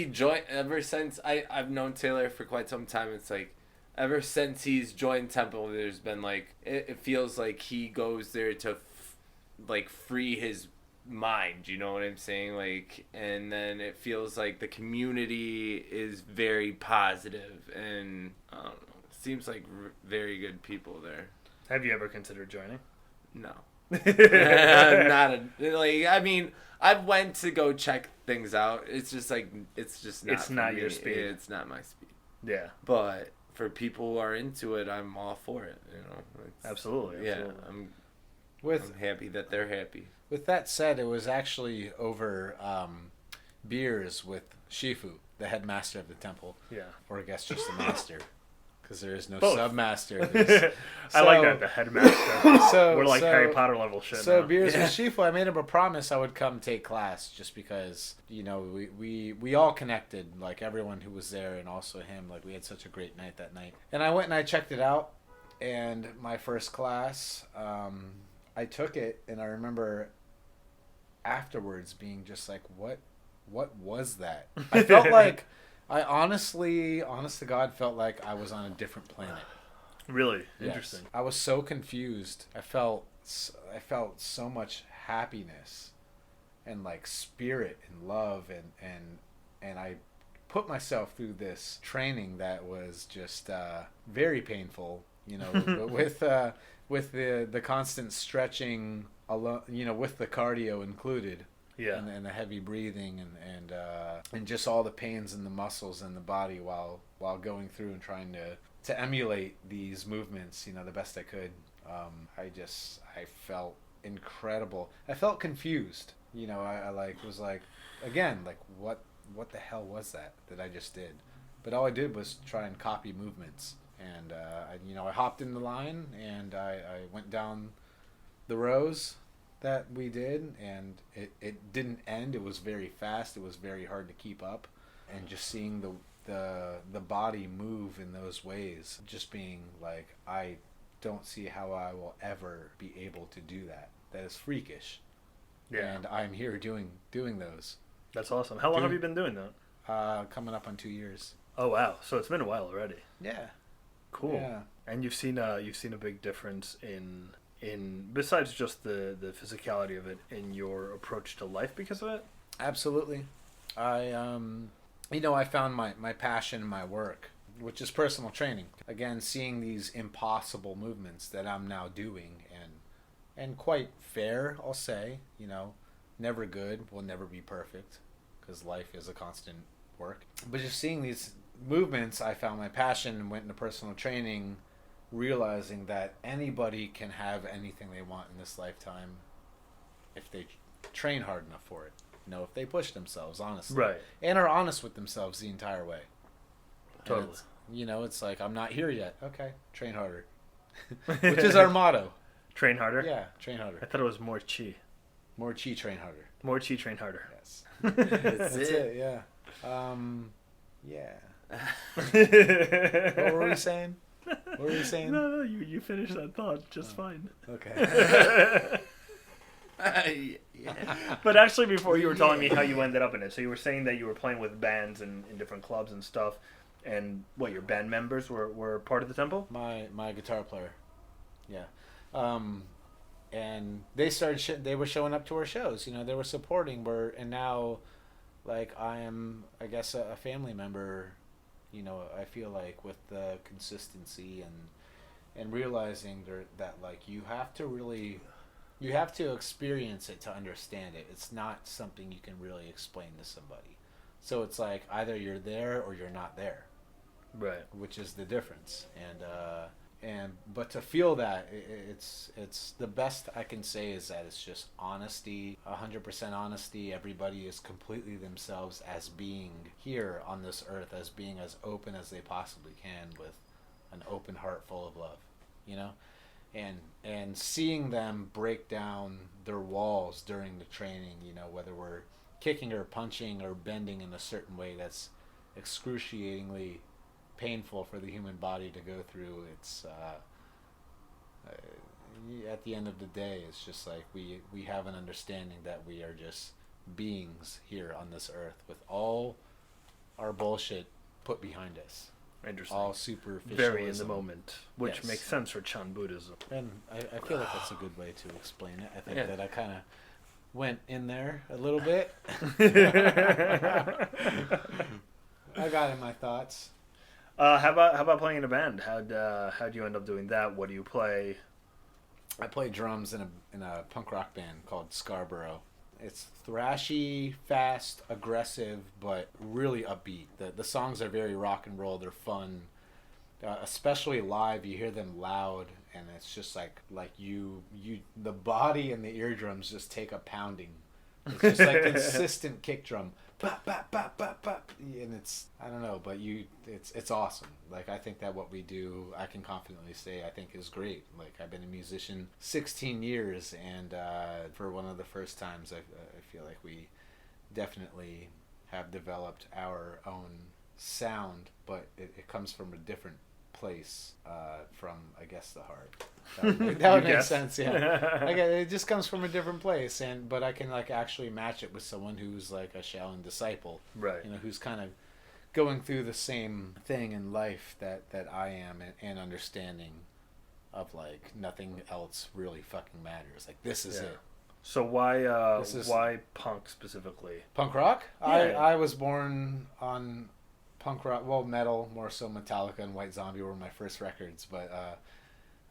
I've known Taylor for quite some time. It's like, ever since he's joined Temple, there's been like, it feels like he goes there to like free his mind. You know what I'm saying? Like, and then it feels like the community is very positive, and I don't know. Seems like very good people there. Have you ever considered joining? No. Not a, like, I mean, I've went to go check things out. It's just like, it's just not, It's not for your me. speed. It's not my speed. Yeah, But for people who are into it, I'm all for it. You know. absolutely. Yeah, absolutely. I'm happy that they're happy. With that said, it was actually over beers with Shifu, the headmaster of the temple, Yeah. or I guess just the master, because there is no Both. submaster. I like that, the headmaster. We're like Harry Potter level shit So now. beers with Shifu, I made him a promise I would come take class, just because, you know, we all connected, like everyone who was there, and also him. Like, we had such a great night that night. And I went and I checked it out, and my first class, I took it, and I remember afterwards being just like, what was that? I felt like, I honest to God, felt like I was on a different planet. Really Yes. interesting. I was so confused. I felt so much happiness and like spirit and love, and I put myself through this training that was just very painful, you know, with the constant stretching alone, you know, with the cardio included. Yeah. And the heavy breathing and just all the pains in the muscles and the body while going through and trying to emulate these movements, you know, the best I could. I felt incredible. I felt confused. You know, I was like, again, like what the hell was that I just did? But all I did was try and copy movements. And I hopped in the line and I went down the rows that we did, and it didn't end. It was very fast. It was very hard to keep up, and just seeing the body move in those ways, just being like, I don't see how I will ever be able to do that. That is freakish. Yeah. And I'm here doing those. That's awesome. How long have you been doing that? Coming up on 2 years. Oh wow! So it's been a while already. Yeah. Cool. Yeah. And you've seen a big difference in besides just the physicality of it, in your approach to life because of it? Absolutely. I found my passion in my work, which is personal training. Again, seeing these impossible movements that I'm now doing and quite fair, I'll say, you know, never good, will never be perfect because life is a constant work. But just seeing these movements, I found my passion and went into personal training, realizing that anybody can have anything they want in this lifetime if they train hard enough for it. You know, if they push themselves honestly, Right. and are honest with themselves the entire way. Totally. It's like, I'm not here yet. Okay, train harder, which is our motto. Train harder? Yeah, train I harder. thought it was more chi. More chi, train harder. More chi, train harder. Yes, That's that's it. it. Yeah. Yeah. What What were we saying? What were we saying? No, you finished that thought just fine. Okay. Yeah. But actually, before you were telling me how you ended up in it, so you were saying that you were playing with bands in different clubs and stuff, and what, your band members were part of the temple? My guitar player. Yeah. And they started. They were showing up to our shows. You know, they were supporting. And now, like, I am, I guess, a family member. You know, I feel like with the consistency and realizing that like you have to experience it to understand it. It's not something you can really explain to somebody. So it's like either you're there or you're not there, Right. which is the difference. But to feel that, it's the best I can say is that it's just honesty, 100% honesty. Everybody is completely themselves as being here on this earth, as being as open as they possibly can with an open heart full of love, you know? And seeing them break down their walls during the training, you know, whether we're kicking or punching or bending in a certain way that's excruciatingly painful for the human body to go through. It's at the end of the day, it's just like we have an understanding that we are just beings here on this earth with all our bullshit put behind us. Interesting. All superficial. Very in the moment, which Yes. makes sense for Chan Buddhism. And I feel like that's a good way to explain it. I think Yeah. that I kind of went in there a little bit. I got in my thoughts. How about playing in a band? How'd you end up doing that? What do you play? I play drums in a punk rock band called Scarborough. It's thrashy, fast, aggressive, but really upbeat. The songs are very rock and roll. They're fun, especially live. You hear them loud, and it's just like you the body and the eardrums just take a pounding. It's just like consistent kick drum, bop, bop, bop, bop, bop, and it's, I don't know, but it's awesome. Like, I think that what we do, I can confidently say, I think is great. Like, I've been a musician 16 years, and for one of the first times, I feel like we definitely have developed our own sound, but it comes from a different place, from, I guess, the heart. That would make sense, yeah. Like, it just comes from a different place, but I can like actually match it with someone who's like a Shaolin disciple, Right. you know, who's kind of going through the same thing in life that I am, and understanding of like nothing else really fucking matters. Like, this is it. So why punk specifically? Punk rock? Yeah. I was born on punk rock, well, metal, more so Metallica and White Zombie were my first records, but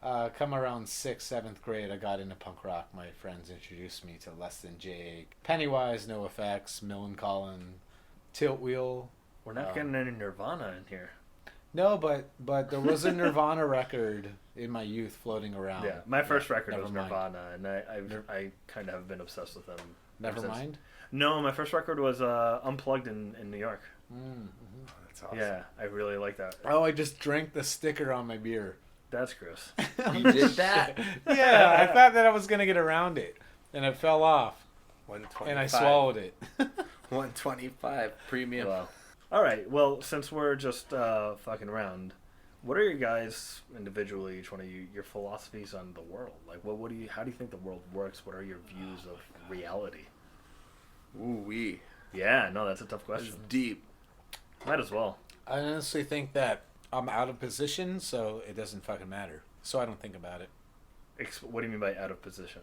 Come around 6th, 7th grade, I got into punk rock. My friends introduced me to Less Than Jake, Pennywise, NoFX, Millencolin, Tilt Wheel. We're not getting any Nirvana in here. No, but there was a Nirvana record in my youth floating around. Yeah, my first record was Nevermind. Nirvana, and I kind of have been obsessed with them. ever since. Nevermind? No, my first record was Unplugged in New York. Mm-hmm. That's awesome. Yeah, I really like that. Oh, I just drank the sticker on my beer. That's gross. You did that? Yeah, I thought that I was going to get around it, and it fell off, 125. and I swallowed it. 125 premium. Wow. All right. Well, since we're just fucking around, what are your guys individually, each one of you, your philosophies on the world? Like, what do you? How do you think the world works? What are your views of reality? Ooh wee. Yeah. No, that's a tough That's question. deep. Might as well. I honestly think that I'm out of position, so it doesn't fucking matter. So I don't think about it. What do you mean by out of position?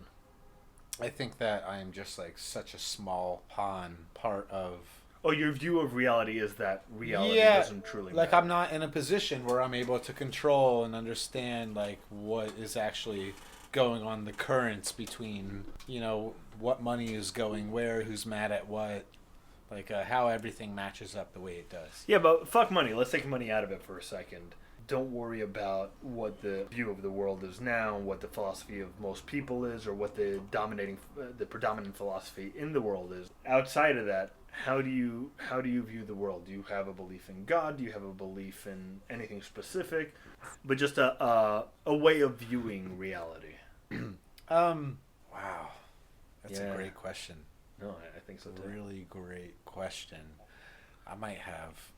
I think that I am just like such a small pawn part of... Oh, your view of reality is that reality Yeah, doesn't truly like matter. I'm not in a position where I'm able to control and understand like what is actually going on, the currents between, you know, what money is going where, who's mad at what, like how everything matches up the way it does. Yeah, but fuck money. Let's take money out of it for a second. Don't worry about what the view of the world is now, what the philosophy of most people is, or what the predominant philosophy in the world is. Outside of that, how do you view the world? Do you have a belief in God? Do you have a belief in anything specific? But just a way of viewing reality. Wow, that's Yeah. a great question. No, I think so too. Really great question. I might have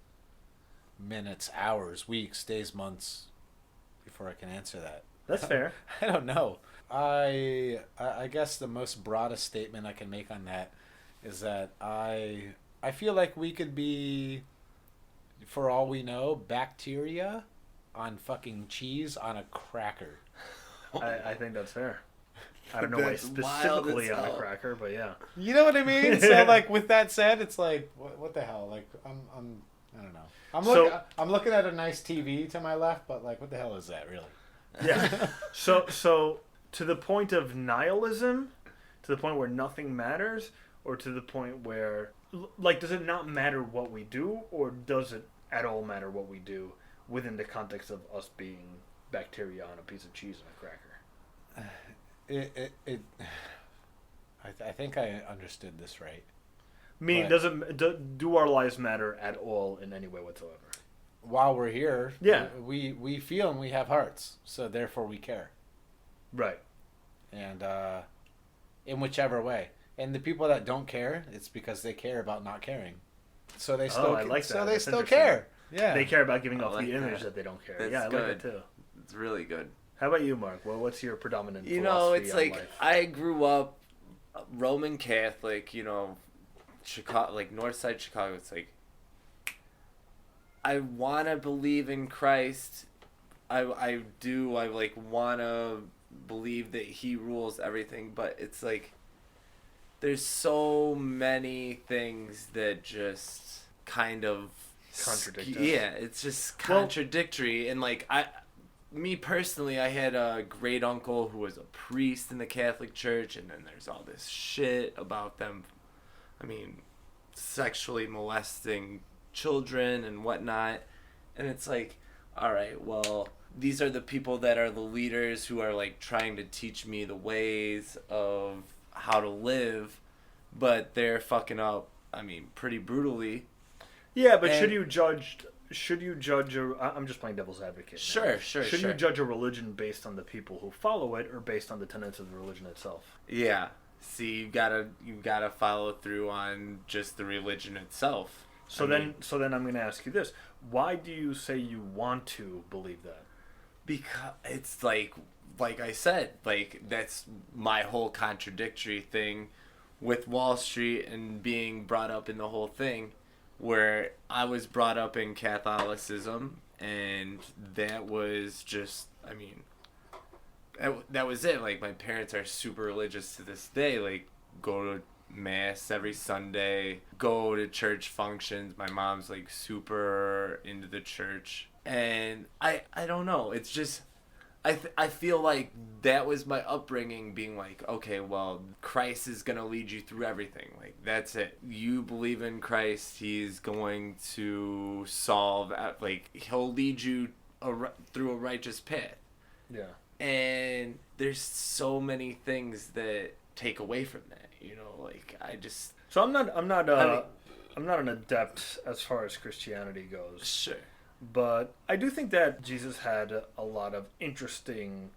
minutes, hours, weeks, days, months before I can answer that. That's fair. I don't know. I guess the most broadest statement I can make on that is that I feel like we could be, for all we know, bacteria on fucking cheese on a cracker. I think that's fair. I don't know why That's wild specifically as on a hell. cracker, but yeah. You know what I mean? So like with that said, it's like what the hell? Like I don't know. I'm looking at a nice TV to my left, but like what the hell is that really? Yeah. So to the point of nihilism, to the point where nothing matters, or to the point where, like, does it not matter what we do, or does it at all matter what we do within the context of us being bacteria on a piece of cheese and a cracker? I think I understood this right. Meaning, But- do our lives matter at all in any way whatsoever? While we're here, Yeah. we feel and we have hearts, so therefore we care, Right. and in whichever way. And the people that don't care, it's because they care about not caring. So they still I like so that. they That's still interesting. care. Yeah. They care about giving I off like the image that. that they don't care. That's yeah, I good. like that too. It's really good. How about you, Mark? Well, what's your predominant You know, philosophy it's on like life? I grew up Roman Catholic, you know, Chicago, like North Side Chicago. It's like I want to believe in Christ. I do. I like want to believe that he rules everything, but it's like there's so many things that just kind of Contradict us. Yeah, it's just Well- contradictory, and like me personally, I had a great uncle who was a priest in the Catholic Church, and then there's all this shit about them, I mean, sexually molesting children and whatnot. And it's like, all right, well, these are the people that are the leaders who are like trying to teach me the ways of how to live, but they're fucking up, I mean, pretty brutally. Yeah, but And- should you judge? I'm just playing devil's advocate. now. Sure. Should you judge a religion based on the people who follow it, or based on the tenets of the religion itself? Yeah. See, you gotta follow through on just the religion itself. So then I'm going to ask you this: why do you say you want to believe that? Because it's like I said, like that's my whole contradictory thing with Wall Street and being brought up in the whole thing, where I was brought up in Catholicism, and that was just, I mean, that was it. Like my parents are super religious to this day. Like go to mass every Sunday, go to church functions. My mom's like super into the church, and I don't know. It's just I feel like that was my upbringing, being like, okay, well, Christ is going to lead you through everything. Like, that's it. You believe in Christ, he's going to solve, like, he'll lead you through a righteous path. Yeah. And there's so many things that take away from that, you know, like, I just... So I'm not an adept as far as Christianity goes. Sure. But I do think that Jesus had a lot of interesting,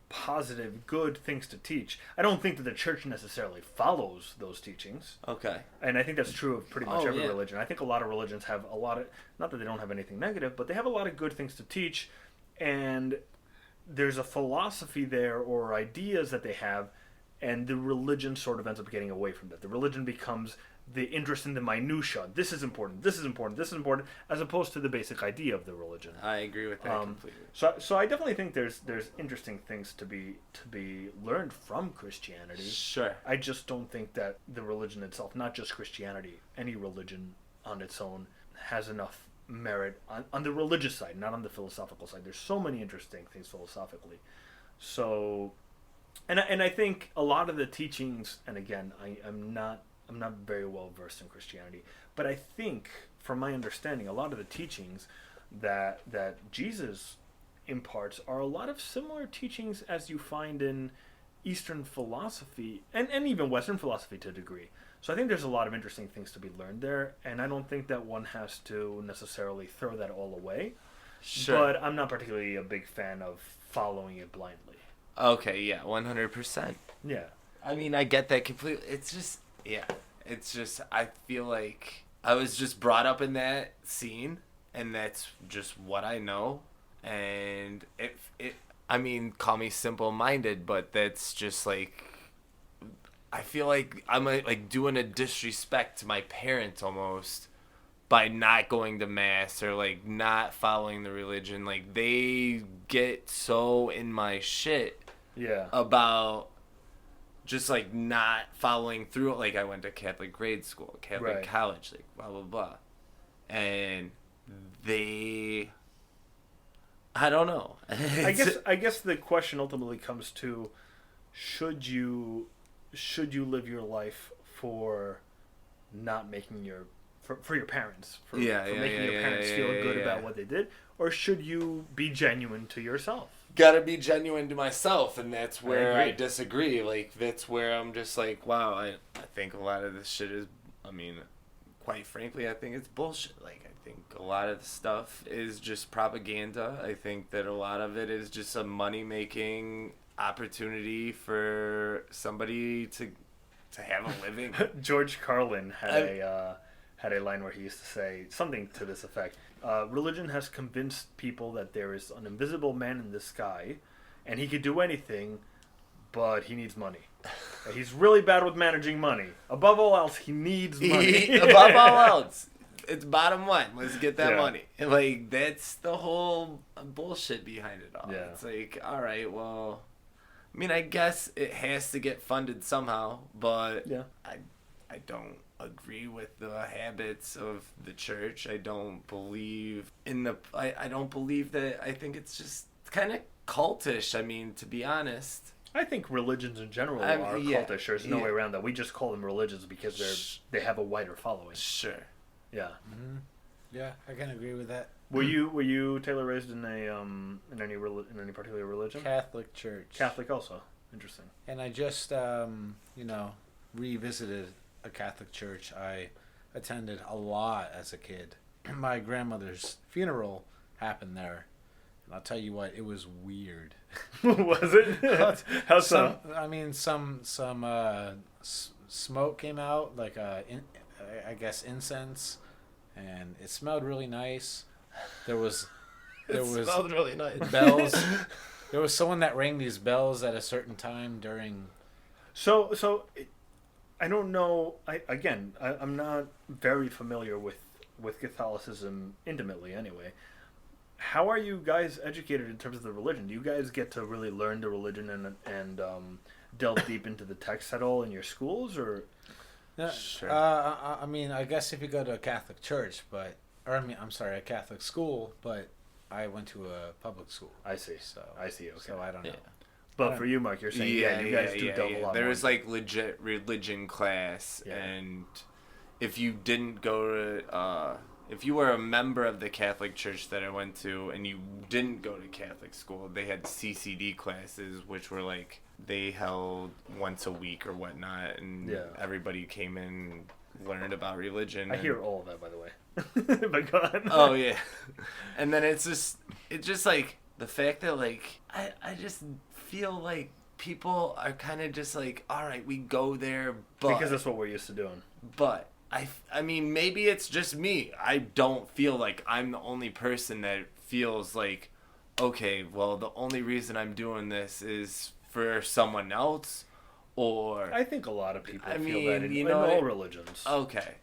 positive, good things to teach. I don't think that the church necessarily follows those teachings. Okay. And I think that's true of pretty much every religion. I think a lot of religions have a lot of, not that they don't have anything negative, but they have a lot of good things to teach. And there's a philosophy there or ideas that they have, and the religion sort of ends up getting away from that. The religion becomes the interest in the minutia. This is important. This is important. This is important, as opposed to the basic idea of the religion. I agree with that completely. So I definitely think there's interesting things to be learned from Christianity. Sure. I just don't think that the religion itself, not just Christianity, any religion on its own, has enough merit on the religious side, not on the philosophical side. There's so many interesting things philosophically. So, and I think a lot of the teachings, and again, I'm not very well versed in Christianity, but I think, from my understanding, a lot of the teachings that Jesus imparts are a lot of similar teachings as you find in Eastern philosophy and even Western philosophy to a degree. So I think there's a lot of interesting things to be learned there, and I don't think that one has to necessarily throw that all away. Sure. But I'm not particularly a big fan of following it blindly. Okay, yeah, 100%. Yeah. I mean, I get that completely. It's just, I feel like I was just brought up in that scene, and that's just what I know. And I mean, call me simple-minded, but that's just like, I feel like I'm like doing a disrespect to my parents almost by not going to mass or like not following the religion. Like, they get so in my shit about just like not following through. Like, I went to Catholic grade school, Catholic college, like blah blah blah, and I don't know. I guess the question ultimately comes to, should you live your life for not making for your parents, for making your parents feel good about what they did, or should you be genuine to yourself? Gotta be genuine to myself, and that's where I disagree. Like, that's where I'm just like, wow, I think a lot of this shit is, I mean, quite frankly, I think it's bullshit. Like, I think a lot of the stuff is just propaganda. I think that a lot of it is just a money-making opportunity for somebody to have a living. George Carlin had a line where he used to say something to this effect. Religion has convinced people that there is an invisible man in the sky, and he could do anything, but he needs money. He's really bad with managing money. Above all else, he needs money. Above all else, it's bottom line. Let's get that money. And like, that's the whole bullshit behind it all. Yeah. It's like, all right, well, I mean, I guess it has to get funded somehow, but I don't agree with the habits of the church. I don't believe in I don't believe that. I think it's just kind of cultish. I mean, to be honest, I think religions in general are cultish. There's no way around that. We just call them religions because they have a wider following. Sure. Yeah. Mm-hmm. Yeah, I can agree with that. Were you Taylor raised in in any particular religion? Catholic Church. Catholic also. Interesting. And I just revisited a Catholic church I attended a lot as a kid. My grandmother's funeral happened there, and I'll tell you what, it was weird. Was it? How so? I mean, some smoke came out, like I guess incense, and it smelled really nice. There was smelled really nice. Bells. There was someone that rang these bells at a certain time during. So I don't know. I'm not very familiar with Catholicism intimately. Anyway, how are you guys educated in terms of the religion? Do you guys get to really learn the religion and delve deep into the text at all in your schools, or? Sure. I mean, I guess if you go to a Catholic church, a Catholic school, but I went to a public school. I see. So I see. Okay. So I don't know. Yeah. But for you, Mark, you're saying you guys do delve a lot There more. was like legit religion class, Yeah. and if you didn't go to, if you were a member of the Catholic Church that I went to, and you didn't go to Catholic school, they had CCD classes, which were like they held once a week or whatnot, and everybody came in and learned about religion. I hear all of that, by the way. But go on. Oh yeah, and then it's just like the fact that like I just feel like people are kind of just like, all right, we go there, but because that's what we're used to doing. But I mean, maybe it's just me. I don't feel like I'm the only person that feels like, okay, well, the only reason I'm doing this is for someone else, or I think a lot of people I feel mean, that in, you in know, all religions. okay,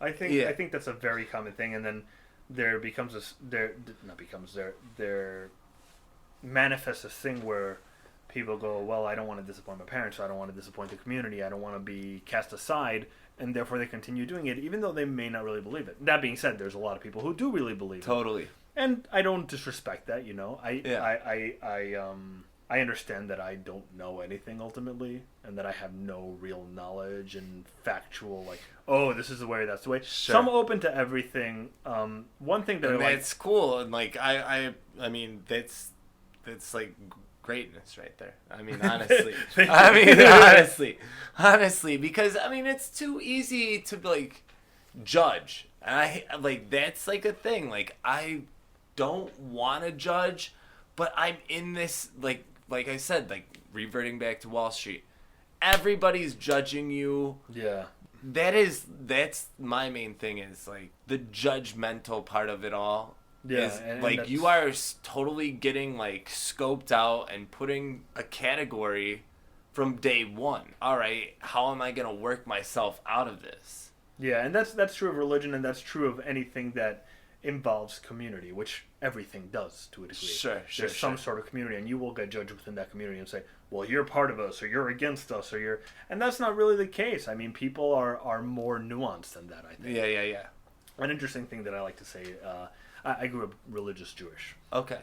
I think that's a very common thing, and then there manifests this thing where people go, well, I don't want to disappoint my parents, I don't want to disappoint the community, I don't want to be cast aside, and therefore they continue doing it, even though they may not really believe it. That being said, there's a lot of people who do really believe it. totally. And I don't disrespect that, you know. I understand that I don't know anything ultimately, and that I have no real knowledge and factual, like, oh, this is the way, that's the way. Sure. So I'm open to everything. One thing that And I like... that's cool, and like I mean that's like greatness right there. I mean, honestly. honestly, because I mean it's too easy to like judge. And I like that's like a thing. Like I don't want to judge, but I'm in this like I said, like reverting back to Wall Street. Everybody's judging you. Yeah. That's my main thing is like the judgmental part of it all. Yeah, Is, and like that's... you are totally getting like scoped out and putting a category from day one. All right, how am I gonna work myself out of this? Yeah, and that's true of religion, and that's true of anything that involves community, which everything does to a degree. Sure. There's some sort of community, and you will get judged within that community and say, well, you're part of us, or you're against us, or you're... And that's not really the case. I mean, people are more nuanced than that, I think. Yeah. An interesting thing that I like to say, I grew up religious Jewish. Okay.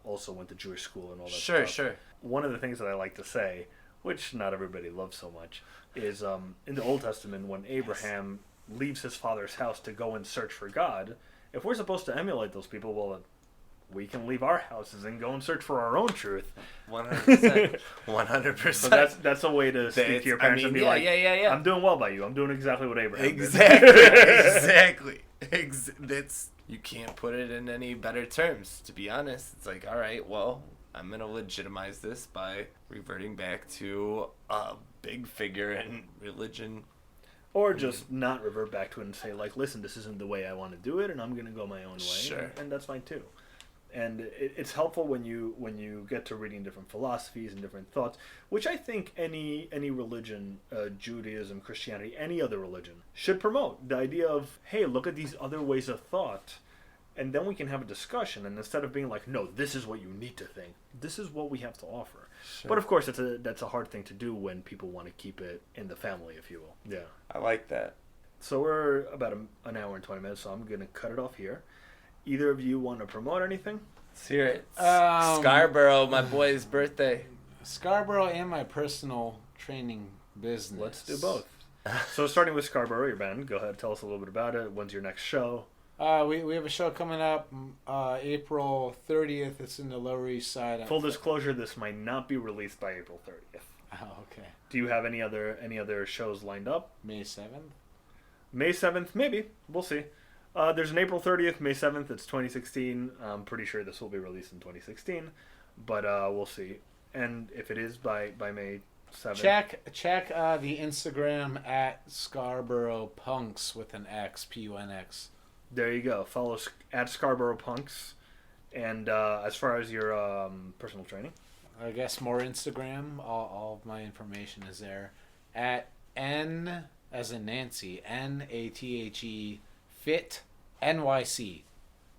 Also went to Jewish school and all that stuff. Sure. One of the things that I like to say, which not everybody loves so much, is in the Old Testament, when Abraham leaves his father's house to go and search for God, if we're supposed to emulate those people, well, we can leave our houses and go and search for our own truth. 100%. 100%. So that's a way to speak to your parents and be like, yeah. I'm doing well by you. I'm doing exactly what Abraham did. Exactly. That's you can't put it in any better terms. To be honest, it's like, all right, well, I'm gonna legitimize this by reverting back to a big figure in religion. Or just not revert back to it and say, like, listen, this isn't the way I want to do it, and I'm going to go my own way. Sure. And that's fine, too. And it's helpful when you get to reading different philosophies and different thoughts, which I think any religion, Judaism, Christianity, any other religion, should promote. The idea of, hey, look at these other ways of thought, and then we can have a discussion. And instead of being like, no, this is what you need to think, this is what we have to offer. Sure. But of course, that's a hard thing to do when people want to keep it in the family, if you will. Yeah. I like that. So we're about an hour and 20 minutes, so I'm going to cut it off here. Either of you want to promote anything? Let's hear it. Scarborough, my boy's birthday. Scarborough and my personal training business. Let's do both. So starting with Scarborough, your band, go ahead, tell us a little bit about it. When's your next show? We have a show coming up April 30th. It's in the Lower East Side. Full disclosure, this might not be released by April 30th. Oh, okay. Do you have any other shows lined up? May 7th? May 7th, maybe. We'll see. There's an April 30th, May 7th. It's 2016. I'm pretty sure this will be released in 2016, but we'll see. And if it is by May 7th. Check the Instagram at Scarborough Punks with an X, Punx. There you go. Follow at Scarborough Punks. And as far as your personal training? I guess more Instagram. All of my information is there. At N as in Nancy, NATHE Fit NYC.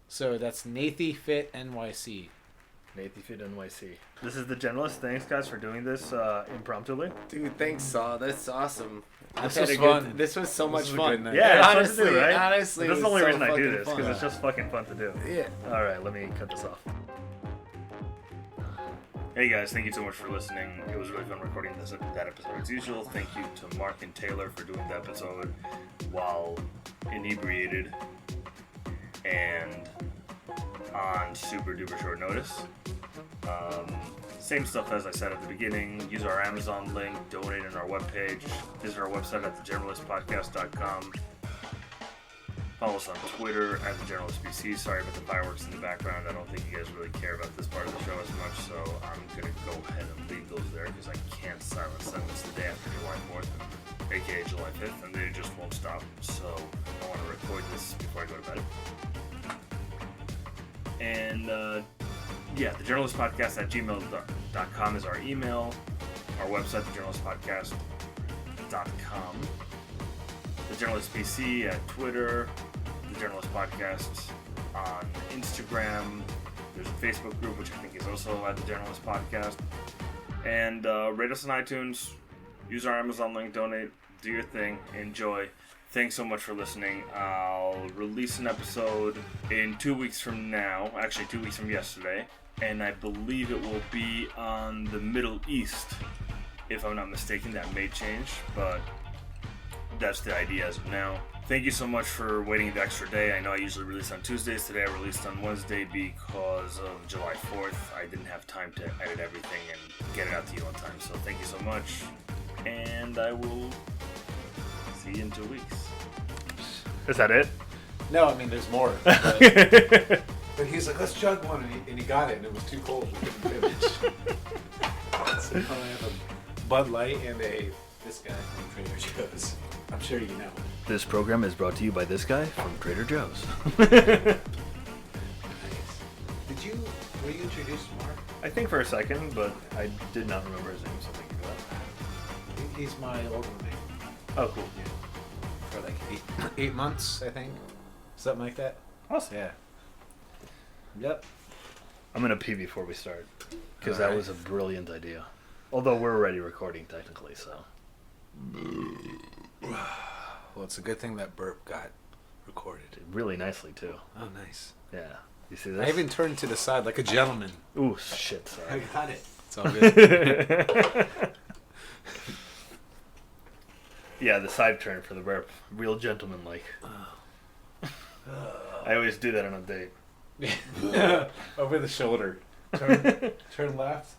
So that's Nathy Fit NYC. Nathifit NYC. This is the Generalist. Thanks, guys, for doing this impromptu. Dude, thanks, Saul. That's awesome. This was fun. This was so much was a fun. good night. Yeah, it's honestly, fun to do, right? Honestly, That's it the only was reason so I do fucking this, fun. because it's just fucking fun to do. Yeah. All right, let me cut this off. Hey guys, thank you so much for listening. It was really fun recording that episode as usual. Thank you to Mark and Taylor for doing the episode while inebriated and on super duper short notice. Same stuff as I said at the beginning. Use our Amazon link, donate on our webpage, visit our website at thegeneralistpodcast.com. Follow us on Twitter at thegeneralistbc. Sorry about the fireworks in the background. I don't think you guys really care about this part of the show as much, so I'm going to go ahead and leave those there because I can't silence them. It's the day after July 4th, aka July 5th, and they just won't stop. So I want to record this before I go to bed. And thegeneralistpodcast at gmail.com is our email. Our website, thegeneralistpodcast.com. The Generalist PC at Twitter. The Generalist Podcast on Instagram. There's a Facebook group, which I think is also at the Generalist Podcast. And rate us on iTunes. Use our Amazon link. Donate. Do your thing. Enjoy. Thanks so much for listening. I'll release an episode in 2 weeks from now. Actually, 2 weeks from yesterday. And I believe it will be on the Middle East. If I'm not mistaken, that may change. But that's the idea as of now. Thank you so much for waiting the extra day. I know I usually release on Tuesdays. Today I released on Wednesday because of July 4th. I didn't have time to edit everything and get it out to you on time. So thank you so much. And I will see you in 2 weeks. Is that it? No, I mean, there's more. But he's like, let's chug one, and he got it, and it was too cold. We couldn't finish. So I have a Bud Light and this guy from Trader Joe's. I'm sure you know. This program is brought to you by this guy from Trader Joe's. Nice. Were you introduced to Mark? I think for a second, but I did not remember his name, so thank you for that. He's my old roommate. Oh, cool. Yeah. For like 8 months, I think. Something like that. Awesome. Yeah. Yep. I'm going to pee before we start, because All that right. was a brilliant idea. Although we're already recording, technically, so. Well, it's a good thing that burp got recorded. Really nicely, too. Oh, nice. Yeah. You see this? I even turned to the side like a gentleman. Ooh, shit, sorry. got it. It's all good. Yeah, the side turn for the burp. Real gentleman-like. I always do that on a date. Over the shoulder. Turn left.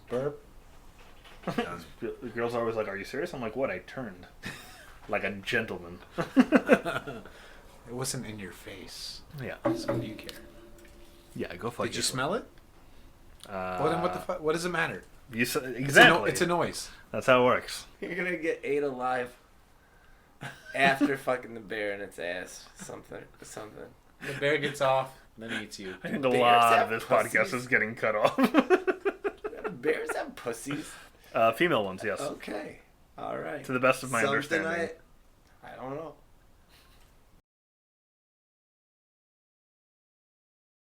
Burp. The girls are always like, "Are you serious?" I'm like, "What? I turned like a gentleman." It wasn't in your face. Yeah. So what do you care? Yeah, go fuck Did you yourself. smell it? Well, then what the fuck? What does it matter? You exactly. It's a noise. That's how it works. You're gonna get ate alive after fucking the bear in its ass. Something. The bear gets off, then he eats you. I think a Bears lot have of this pussies. podcast is getting cut off. Bears have pussies. Female ones, yes. Okay. All right. To the best of my Something understanding. I don't know.